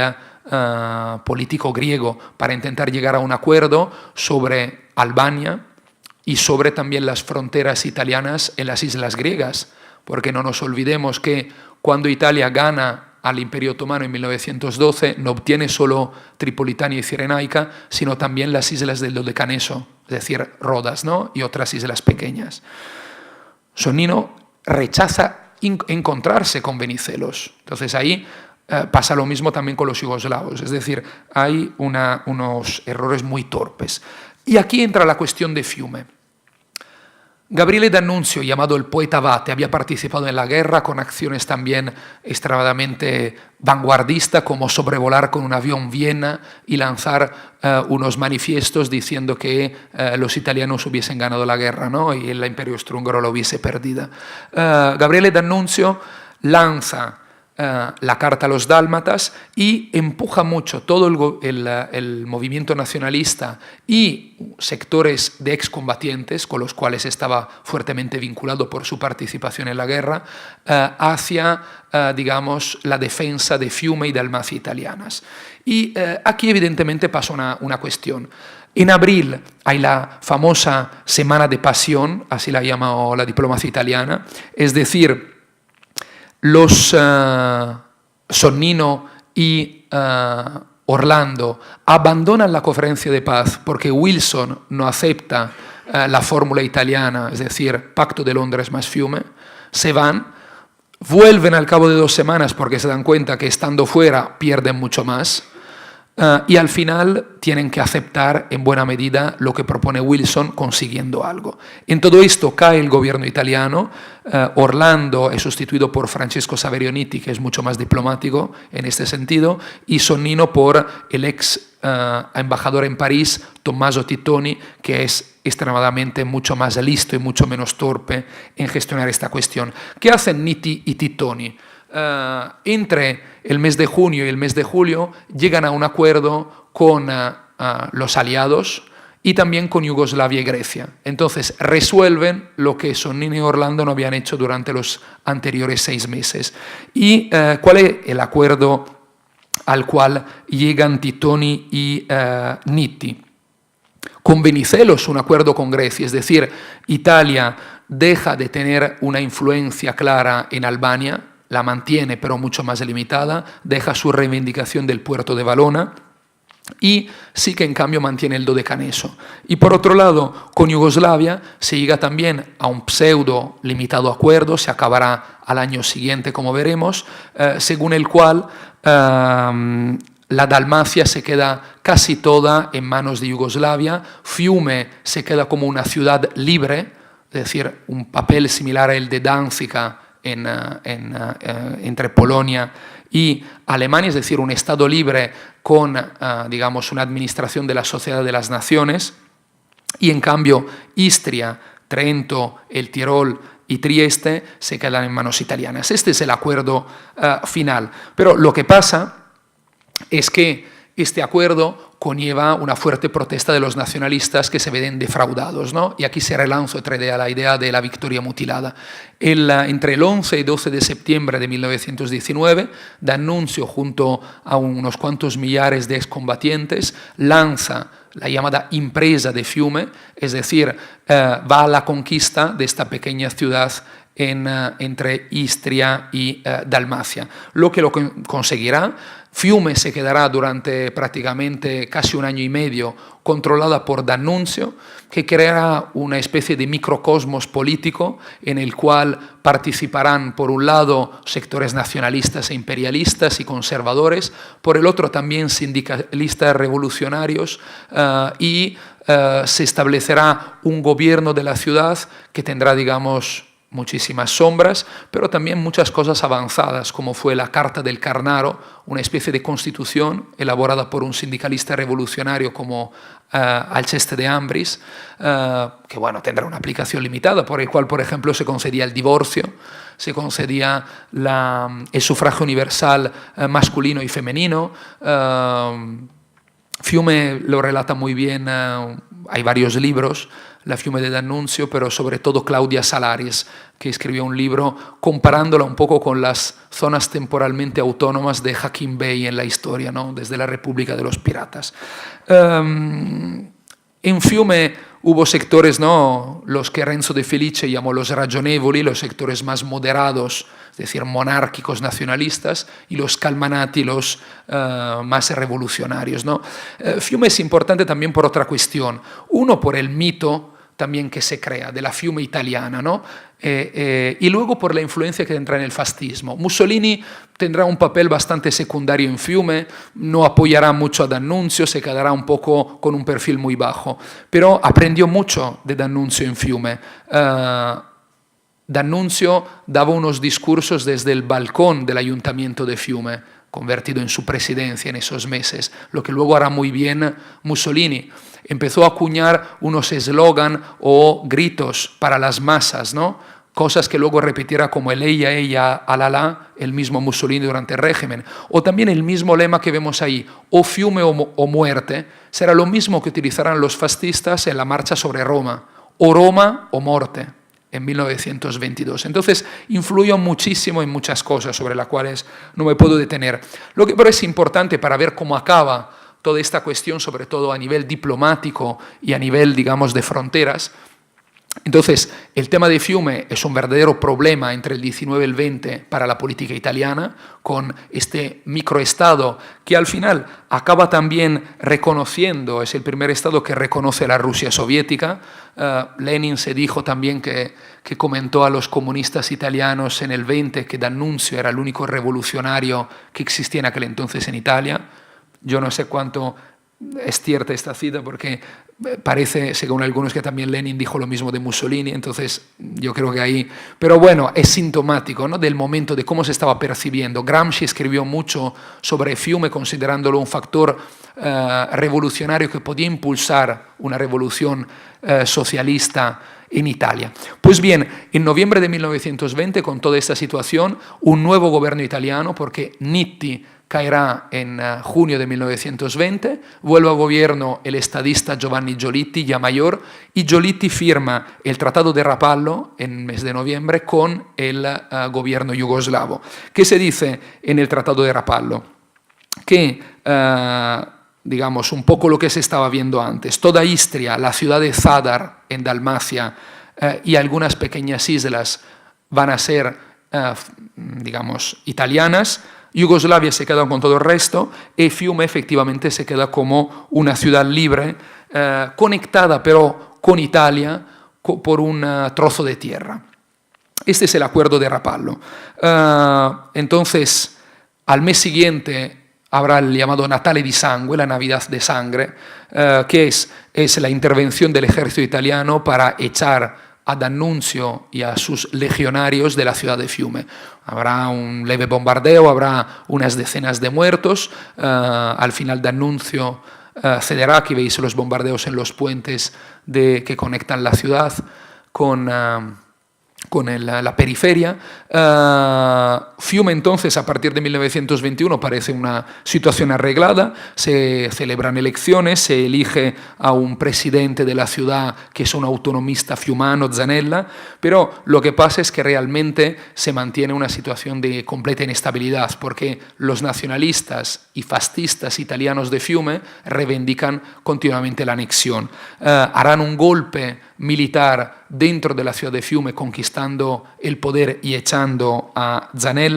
político griego, para intentar llegar a un acuerdo sobre Albania y sobre también las fronteras italianas en las islas griegas, porque no nos olvidemos que cuando Italia gana al Imperio Otomano en 1912, no obtiene solo Tripolitania y Cirenaica, sino también las islas del Dodecaneso, es decir, Rodas, ¿no?, y otras islas pequeñas. Sonnino rechaza encontrarse con Venizelos. Entonces ahí pasa lo mismo también con los yugoslavos, es decir, hay unos errores muy torpes. Y aquí entra la cuestión de Fiume. Gabriele D'Annunzio, llamado el poeta Abate, había participado en la guerra con acciones también extremadamente vanguardistas, como sobrevolar con un avión Viena y lanzar unos manifiestos diciendo que los italianos hubiesen ganado la guerra, ¿no? Y el imperio austrohúngaro lo hubiese perdida. Gabriele D'Annunzio lanza la Carta a los Dálmatas y empuja mucho todo el movimiento nacionalista y sectores de excombatientes con los cuales estaba fuertemente vinculado por su participación en la guerra hacia, digamos, la defensa de Fiume y Dalmacia italianas. Y aquí evidentemente pasa una cuestión. En abril hay la famosa Semana de Pasión, así la llama la diplomacia italiana, es decir, los Sonnino y Orlando abandonan la conferencia de paz porque Wilson no acepta la fórmula italiana, es decir, Pacto de Londres más Fiume, se van, vuelven al cabo de 2 semanas porque se dan cuenta que estando fuera pierden mucho más, y al final tienen que aceptar en buena medida lo que propone Wilson consiguiendo algo. En todo esto cae el gobierno italiano, Orlando es sustituido por Francesco Saverioniti, que es mucho más diplomático en este sentido, y Sonnino por el ex embajador en París, Tommaso Tittoni, que es extremadamente mucho más listo y mucho menos torpe en gestionar esta cuestión. ¿Qué hacen Nitti y Tittoni? Entre el mes de junio y el mes de julio llegan a un acuerdo con los aliados y también con Yugoslavia y Grecia. Entonces resuelven lo que Sonnino y Orlando no habían hecho durante los anteriores 6 meses. ¿Y cuál es el acuerdo al cual llegan Tittoni y Nitti? Con Venizelos un acuerdo con Grecia, es decir, Italia deja de tener una influencia clara en Albania, la mantiene pero mucho más limitada, deja su reivindicación del puerto de Valona y sí que en cambio mantiene el Dodecaneso. Y por otro lado, con Yugoslavia se llega también a un pseudo limitado acuerdo, se acabará al año siguiente como veremos, según el cual la Dalmacia se queda casi toda en manos de Yugoslavia, Fiume se queda como una ciudad libre, es decir, un papel similar al de Danzica entre Polonia y Alemania, es decir, un Estado libre con, digamos, una administración de la Sociedad de las Naciones, y en cambio Istria, Trento, el Tirol y Trieste se quedan en manos italianas. Este es el acuerdo final. Pero lo que pasa es que este acuerdo conlleva una fuerte protesta de los nacionalistas que se ven defraudados, ¿no? Y aquí se relanza otra idea, la idea de la victoria mutilada. Entre el 11 y 12 de septiembre de 1919, D'Annunzio, junto a unos cuantos millares de excombatientes, lanza la llamada Impresa de Fiume, es decir, va a la conquista de esta pequeña ciudad entre Istria y Dalmacia. Lo que lo conseguirá, Fiume se quedará durante prácticamente casi 1 año y medio controlada por D'Annunzio, que creará una especie de microcosmos político en el cual participarán por un lado sectores nacionalistas e imperialistas y conservadores, por el otro también sindicalistas revolucionarios y se establecerá un gobierno de la ciudad que tendrá, digamos, muchísimas sombras, pero también muchas cosas avanzadas, como fue la Carta del Carnaro, una especie de constitución elaborada por un sindicalista revolucionario como Alceste de Ambris, que bueno, tendrá una aplicación limitada, por el cual, por ejemplo, se concedía el divorcio, se concedía el sufragio universal masculino y femenino. Fiume lo relata muy bien, hay varios libros, la Fiume de D'Annunzio, pero sobre todo Claudia Salaris, que escribió un libro comparándola un poco con las zonas temporalmente autónomas de Hakim Bey en la historia, ¿no? Desde la República de los Piratas. En Fiume hubo sectores, ¿no? Los que Renzo de Felice llamó los ragionevoli, los sectores más moderados, es decir, monárquicos nacionalistas, y los calmanati, los más revolucionarios, ¿no? Fiume es importante también por otra cuestión. Uno, por el mito también que se crea, de la Fiume italiana, ¿no? Y luego por la influencia que entra en el fascismo. Mussolini tendrá un papel bastante secundario en Fiume, no apoyará mucho a D'Annunzio, se quedará un poco con un perfil muy bajo, pero aprendió mucho de D'Annunzio en Fiume. D'Annunzio daba unos discursos desde el balcón del ayuntamiento de Fiume, convertido en su presidencia en esos meses, lo que luego hará muy bien Mussolini. Empezó a acuñar unos eslogan o gritos para las masas, ¿no? Cosas que luego repitiera como el ella, alala, el mismo Mussolini durante el régimen. O también el mismo lema que vemos ahí, o Fiume o muerte, será lo mismo que utilizarán los fascistas en la marcha sobre Roma, o Roma o muerte, en 1922. Entonces, influyó muchísimo en muchas cosas sobre las cuales no me puedo detener. Lo que pero es importante para ver cómo acaba toda esta cuestión, sobre todo a nivel diplomático y a nivel, digamos, de fronteras. Entonces, el tema de Fiume es un verdadero problema entre el 19 y el 20 para la política italiana, con este microestado que al final acaba también reconociendo, es el primer estado que reconoce a la Rusia soviética. Lenin se dijo también que comentó a los comunistas italianos en el 20 que D'Annunzio era el único revolucionario que existía en aquel entonces en Italia. Yo no sé cuánto es cierta esta cita porque parece, según algunos, que también Lenin dijo lo mismo de Mussolini, entonces yo creo que ahí... Pero bueno, es sintomático, ¿no?, del momento, de cómo se estaba percibiendo. Gramsci escribió mucho sobre Fiume considerándolo un factor revolucionario que podía impulsar una revolución socialista en Italia. Pues bien, en noviembre de 1920, con toda esta situación, un nuevo gobierno italiano, porque Nitti caerá en junio de 1920, vuelve al gobierno el estadista Giovanni Giolitti, ya mayor, y Giolitti firma el Tratado de Rapallo en el mes de noviembre con el gobierno yugoslavo. ¿Qué se dice en el Tratado de Rapallo? Que, digamos, un poco lo que se estaba viendo antes, toda Istria, la ciudad de Zadar en Dalmacia y algunas pequeñas islas van a ser, digamos, italianas. Yugoslavia se queda con todo el resto y Fiume efectivamente se queda como una ciudad libre, conectada pero con Italia por un trozo de tierra. Este es el acuerdo de Rapallo. Entonces, al mes siguiente habrá el llamado Natale di Sangue, la Navidad de Sangre, que es la intervención del ejército italiano para echar a D'Annunzio y a sus legionarios de la ciudad de Fiume. Habrá un leve bombardeo, habrá unas decenas de muertos. Al final D'Annunzio cederá, que veis los bombardeos en los puentes que conectan la ciudad con la periferia. Fiume entonces, a partir de 1921, parece una situación arreglada, se celebran elecciones, se elige a un presidente de la ciudad que es un autonomista fiumano, Zanella, pero lo que pasa es que realmente se mantiene una situación de completa inestabilidad, porque los nacionalistas y fascistas italianos de Fiume reivindican continuamente la anexión. Harán un golpe militar dentro de la ciudad de Fiume, conquistando el poder y echando a Zanella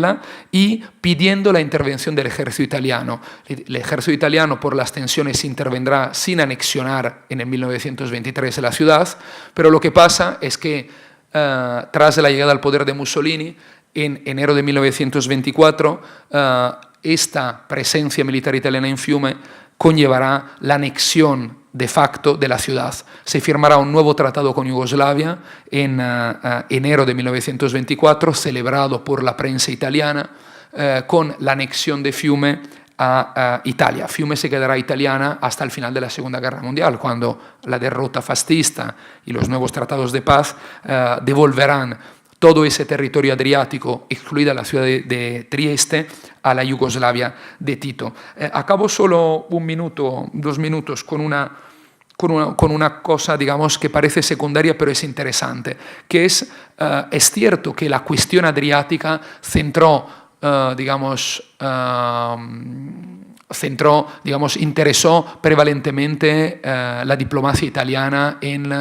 y pidiendo la intervención del ejército italiano. El ejército italiano, por las tensiones, intervendrá sin anexionar en el 1923 la ciudad, pero lo que pasa es que tras la llegada al poder de Mussolini, en enero de 1924, esta presencia militar italiana en Fiume conllevará la anexión de facto de la ciudad. Se firmará un nuevo tratado con Yugoslavia en enero de 1924, celebrado por la prensa italiana, con la anexión de Fiume a Italia. Fiume se quedará italiana hasta el final de la Segunda Guerra Mundial, cuando la derrota fascista y los nuevos tratados de paz devolverán todo ese territorio adriático, excluida la ciudad de Trieste, a la Yugoslavia de Tito. Acabo solo 1 minuto, 2 minutos con una cosa, digamos, que parece secundaria, pero es interesante, que es cierto que la cuestión adriática centró, digamos, interesó prevalentemente la diplomacia italiana en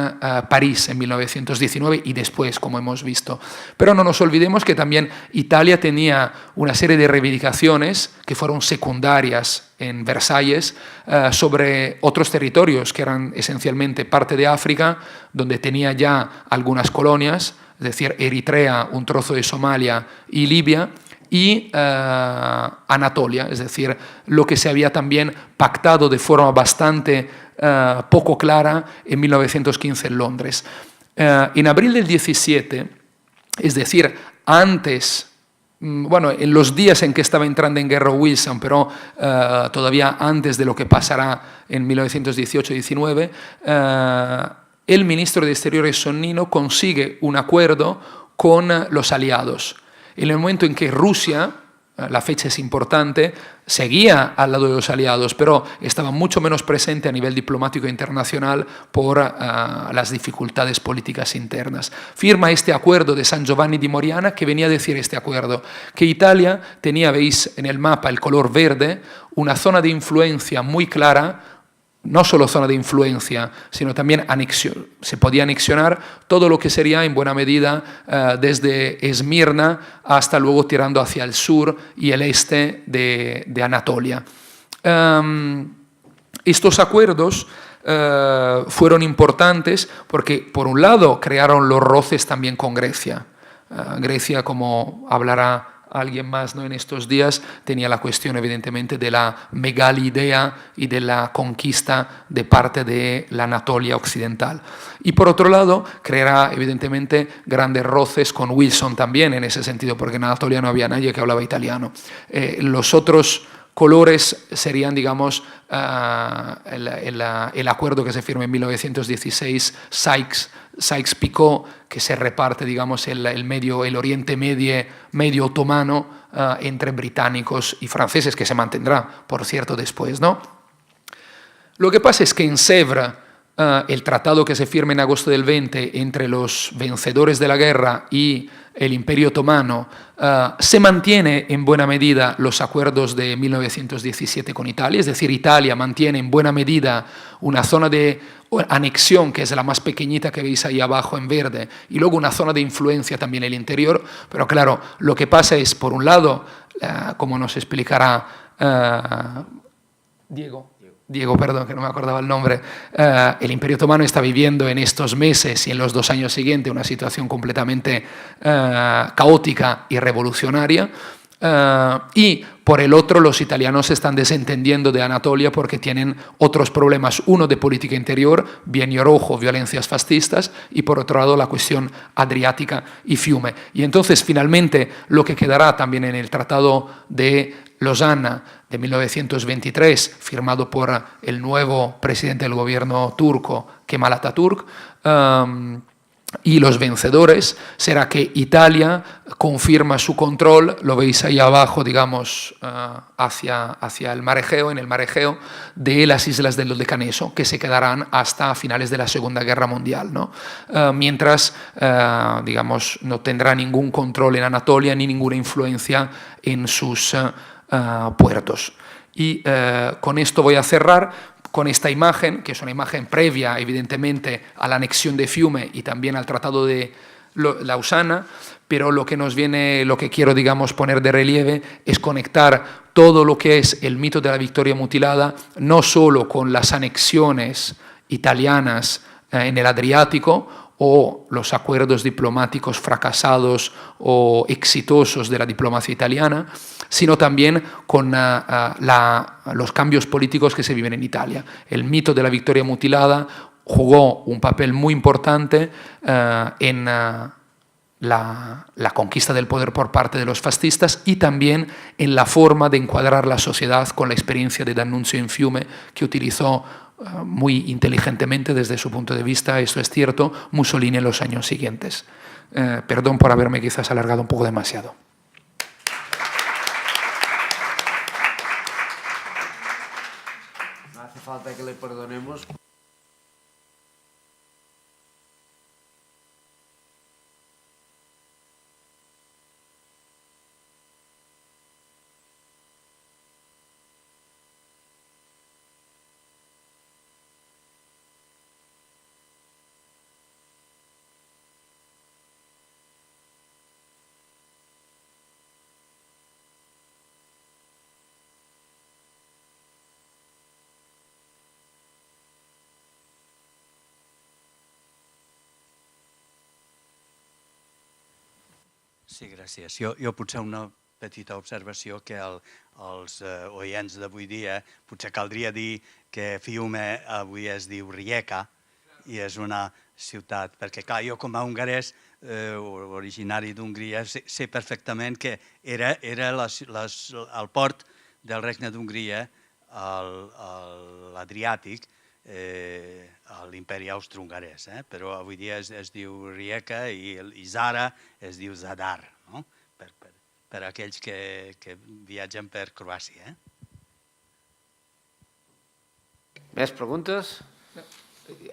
París en 1919 y después, como hemos visto. Pero no nos olvidemos que también Italia tenía una serie de reivindicaciones que fueron secundarias en Versalles sobre otros territorios que eran esencialmente parte de África, donde tenía ya algunas colonias, es decir, Eritrea, un trozo de Somalia y Libia, y Anatolia, es decir, lo que se había también pactado de forma bastante poco clara en 1915 en Londres. En abril del 17, es decir, antes, en los días en que estaba entrando en guerra Wilson, pero todavía antes de lo que pasará en 1918-19, el ministro de Exteriores Sonnino consigue un acuerdo con los aliados. En el momento en que Rusia, la fecha es importante, seguía al lado de los aliados, pero estaba mucho menos presente a nivel diplomático internacional por las dificultades políticas internas. Firma este acuerdo de San Giovanni di Moriana, que venía a decir este acuerdo, que Italia tenía, veis en el mapa el color verde, una zona de influencia muy clara, no solo zona de influencia, sino también se podía anexionar todo lo que sería en buena medida desde Esmirna hasta luego tirando hacia el sur y el este de Anatolia. Estos acuerdos fueron importantes porque, por un lado, crearon los roces también con Grecia. Grecia, como hablará alguien más, ¿no?, en estos días, tenía la cuestión evidentemente de la megalidea y de la conquista de parte de la Anatolia occidental. Y por otro lado, creará evidentemente grandes roces con Wilson también en ese sentido, porque en Anatolia no había nadie que hablaba italiano. Los otros colores serían, digamos, el acuerdo que se firma en 1916, Sykes-Picot, que se reparte, digamos, el Oriente Medio otomano entre británicos y franceses, que se mantendrá, por cierto, después, ¿no? Lo que pasa es que en Sèvres, el tratado que se firma en agosto del 20 entre los vencedores de la guerra y el Imperio Otomano, se mantiene en buena medida los acuerdos de 1917 con Italia, es decir, Italia mantiene en buena medida una zona de anexión, que es la más pequeñita que veis ahí abajo en verde, y luego una zona de influencia también en el interior, pero claro, lo que pasa es, por un lado, como nos explicará Diego, perdón, que no me acordaba el nombre, el Imperio Otomano está viviendo en estos meses y en los 2 años siguientes una situación completamente caótica y revolucionaria. Y por el otro, los italianos se están desentendiendo de Anatolia porque tienen otros problemas, uno de política interior, Bienio Rojo, violencias fascistas, y por otro lado la cuestión adriática y Fiume. Y entonces finalmente lo que quedará también en el Tratado de Lausana de 1923, firmado por el nuevo presidente del gobierno turco, Kemal Atatürk, y los vencedores, será que Italia confirma su control, lo veis ahí abajo, digamos, hacia el Mar Egeo, en el Mar Egeo, de las islas del Dodecaneso, que se quedarán hasta finales de la Segunda Guerra Mundial, ¿no? Mientras, digamos, no tendrá ningún control en Anatolia ni ninguna influencia en sus puertos. Y con esto voy a cerrar con esta imagen, que es una imagen previa, evidentemente, a la anexión de Fiume y también al Tratado de Lausana, pero lo que quiero, digamos, poner de relieve es conectar todo lo que es el mito de la victoria mutilada, no solo con las anexiones italianas en el Adriático, o los acuerdos diplomáticos fracasados o exitosos de la diplomacia italiana, sino también con los cambios políticos que se viven en Italia. El mito de la victoria mutilada jugó un papel muy importante en la conquista del poder por parte de los fascistas y también en la forma de encuadrar la sociedad con la experiencia de D'Annunzio in Fiume, que utilizó muy inteligentemente desde su punto de vista, esto es cierto, Mussolini en los años siguientes. Perdón por haberme quizás alargado un poco demasiado. No hace falta que le perdonemos. Sí, gràcies. Jo potser una petita observació que els oients d'avui dia potser caldria dir que Fiume avui es diu Rijeka i és una ciutat, perquè clar, jo com a hongarès originari d'Hongria sé perfectament que era el port del Regne d'Hongria, l'Adriàtic, a l'imperi austro-hongarès, però avui dia es diu Rijeka i Zara es diu Zadar, no? Per aquells que viatgen per Croàcia. Més preguntes?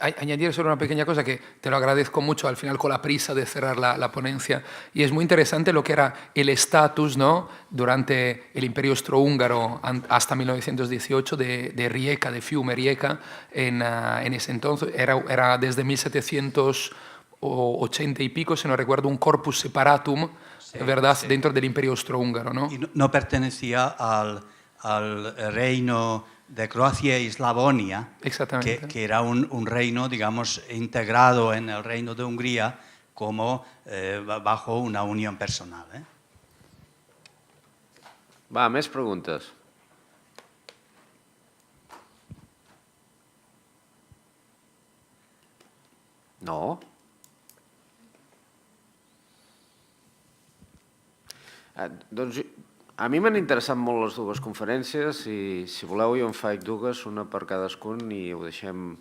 Añadir solo una pequeña cosa que te lo agradezco mucho al final con la prisa de cerrar la ponencia, y es muy interesante lo que era el estatus, ¿no?, durante el Imperio Austrohúngaro hasta 1918 de Rijeka, de Fiume Rijeka, en ese entonces era desde 1780 y pico, si no recuerdo, un corpus separatum, sí, ¿verdad?, sí, dentro del Imperio Austrohúngaro, ¿no? Y no pertenecía al reino de Croacia y Slavonia, que era un reino, digamos, integrado en el reino de Hungría como bajo una unión personal. Va, més preguntes. No? Doncs a mi m'han interessat molt les dues conferències i, si voleu, jo en faig dues, una per cadascun, i ho deixem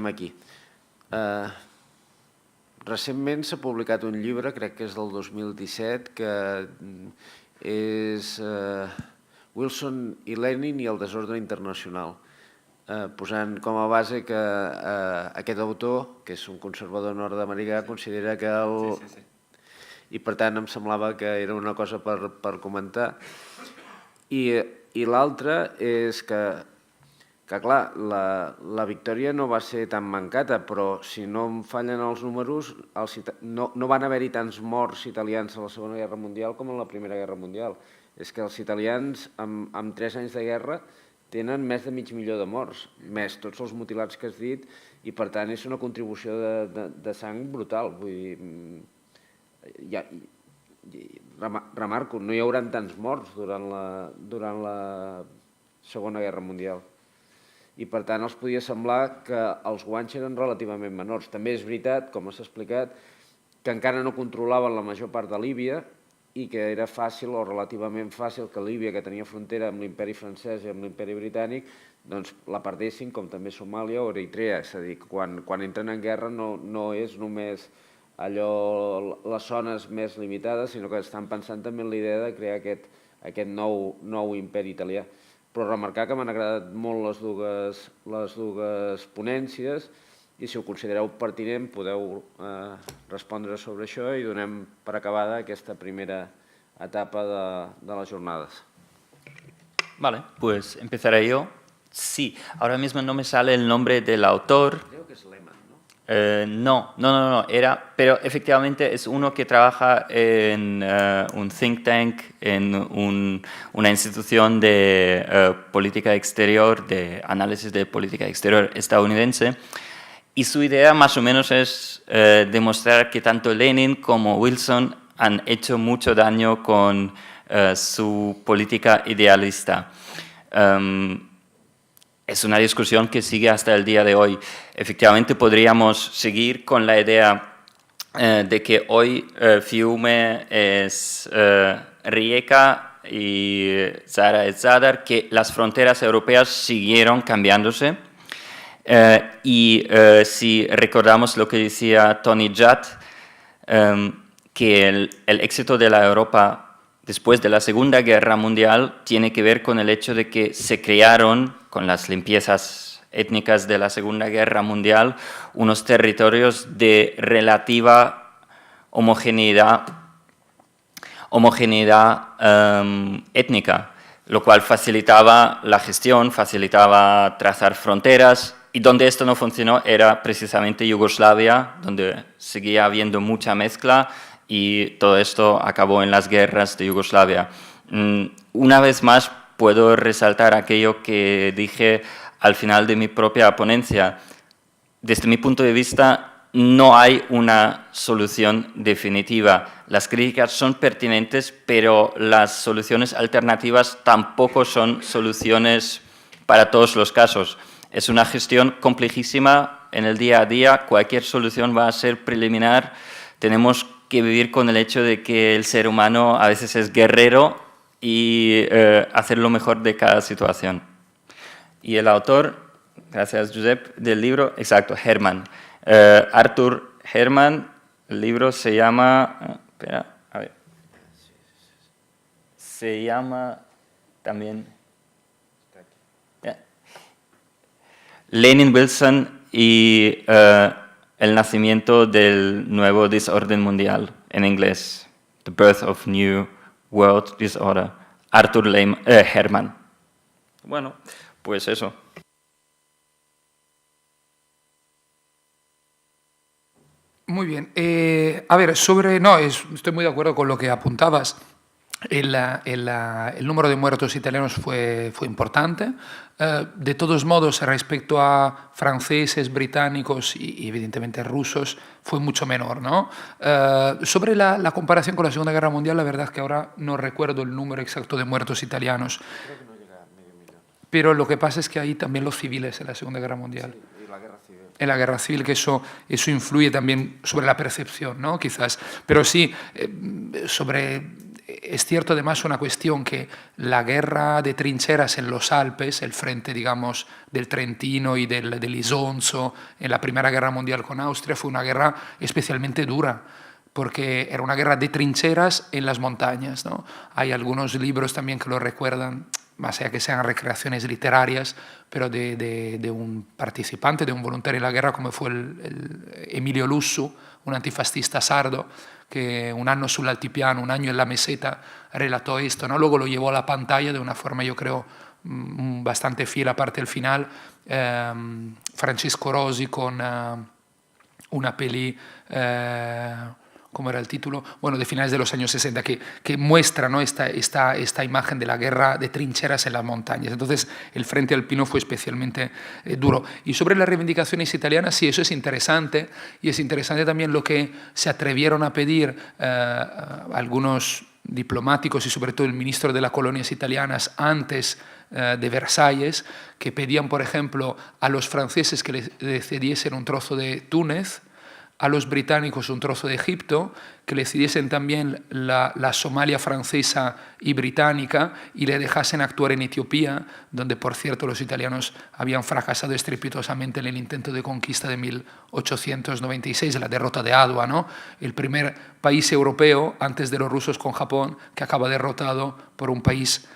aquí. Recentment s'ha publicat un llibre, crec que és del 2017, que és Wilson i Lenin i el desordre internacional, posant com a base que aquest autor, que és un conservador nord-americà, considera que i per tant em semblava que era una cosa per comentar. I l'altra és que clar, la victòria no va ser tan mancada, però si no em fallen els números, no van haver-hi tants morts italians a la Segona Guerra Mundial com en la Primera Guerra Mundial. És que els italians, amb 3 anys de guerra, tenen més de 500.000 de morts, més tots els mutilats que has dit, i per tant és una contribució de sang brutal. Vull dir, remarco, no hi haurà tants morts durant la Segona Guerra Mundial. I per tant els podia semblar que els guanys eren relativament menors. També és veritat, com s'ha explicat, que encara no controlaven la major part de Líbia i que era fàcil o relativament fàcil que Líbia, que tenia frontera amb l'imperi francès i amb l'imperi britànic, doncs la perdessin, com també Somàlia o Eritrea. És a dir, quan entren en guerra no és només les zones més limitades, sinó que estan pensant també en la idea de crear aquest nou imperi italià. Però remarcar que m'han agradat molt les dues ponències i si ho considereu pertinent podeu respondre sobre això i donem per acabada aquesta primera etapa de les jornades. Vale, pues empezaré yo. Sí, ahora mismo no me sale el nombre del autor. Creo que es Lehmann, ¿no? No, pero efectivamente es uno que trabaja en un think tank, en una institución de política exterior, de análisis de política exterior estadounidense, y su idea más o menos es demostrar que tanto Lenin como Wilson han hecho mucho daño con su política idealista. Es una discusión que sigue hasta el día de hoy. Efectivamente, podríamos seguir con la idea de que hoy Fiume es Rijeka y Zara es Zadar, que las fronteras europeas siguieron cambiándose. Y si recordamos lo que decía Tony Judd, que el éxito de la Europa después de la Segunda Guerra Mundial tiene que ver con el hecho de que se crearon, con las limpiezas étnicas de la Segunda Guerra Mundial, unos territorios de relativa homogeneidad étnica, lo cual facilitaba la gestión, facilitaba trazar fronteras, y donde esto no funcionó era precisamente Yugoslavia, donde seguía habiendo mucha mezcla, y todo esto acabó en las guerras de Yugoslavia. Una vez más, puedo resaltar aquello que dije al final de mi propia ponencia. Desde mi punto de vista, no hay una solución definitiva. Las críticas son pertinentes, pero las soluciones alternativas tampoco son soluciones para todos los casos. Es una gestión complejísima en el día a día, cualquier solución va a ser preliminar. Tenemos que vivir con el hecho de que el ser humano a veces es guerrero y hacer lo mejor de cada situación. Y el autor, gracias Josep, del libro, exacto, Herman. Arthur Herman, el libro se llama, espera, a ver, se llama también Lenin Wilson y el nacimiento del nuevo desorden mundial, en inglés, The Birth of New World Disorder, Arthur Herman. Bueno, pues eso. Muy bien. A ver, estoy muy de acuerdo con lo que apuntabas. El número de muertos italianos fue importante. De todos modos, respecto a franceses, británicos y evidentemente rusos, fue mucho menor, ¿no? Sobre la comparación con la Segunda Guerra Mundial, la verdad es que ahora no recuerdo el número exacto de muertos italianos. Creo que no llega a medio millón. Pero lo que pasa es que hay también los civiles en la Segunda Guerra Mundial. Sí, y la guerra civil. En la guerra civil, que eso influye también sobre la percepción, ¿no? Quizás. Pero sí, es cierto además una cuestión que la guerra de trincheras en los Alpes, el frente, digamos, del Trentino y del Isonzo en la Primera Guerra Mundial con Austria, fue una guerra especialmente dura, porque era una guerra de trincheras en las montañas, ¿no? Hay algunos libros también que lo recuerdan, más allá que sean recreaciones literarias, pero de un participante, de un voluntario en la guerra, como fue el Emilio Lussu, un antifascista sardo, que un año sull'altipiano, un año en la meseta, relató esto, ¿no? Luego lo llevó a la pantalla de una forma, yo creo, bastante fiel, aparte del final, Francesco Rosi con una peli... ¿cómo era el título? Bueno, de finales de los años 60, que muestra, ¿no? esta imagen de la guerra de trincheras en las montañas. Entonces, el frente alpino fue especialmente duro. Y sobre las reivindicaciones italianas, sí, eso es interesante, y es interesante también lo que se atrevieron a pedir algunos diplomáticos y sobre todo el ministro de las colonias italianas antes de Versalles, que pedían, por ejemplo, a los franceses que le cediesen un trozo de Túnez, a los británicos un trozo de Egipto, que le cediesen también la Somalia francesa y británica y le dejasen actuar en Etiopía, donde, por cierto, los italianos habían fracasado estrepitosamente en el intento de conquista de 1896, la derrota de Adwa, ¿no? El primer país europeo, antes de los rusos con Japón, que acaba derrotado por un país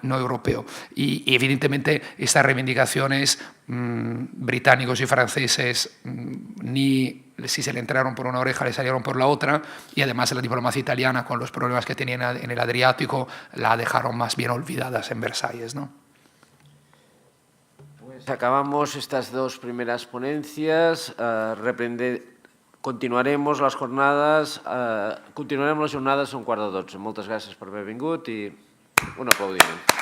no europeo. Y evidentemente estas reivindicaciones británicos y franceses ni si se le entraron por una oreja le salieron por la otra, y además la diplomacia italiana con los problemas que tenían en el Adriático la dejaron más bien olvidadas en Versalles, ¿no? Pues acabamos estas dos primeras ponencias, continuaremos les jornades a 1:15. Moltes gràcies per haver vingut i un aplaudiment.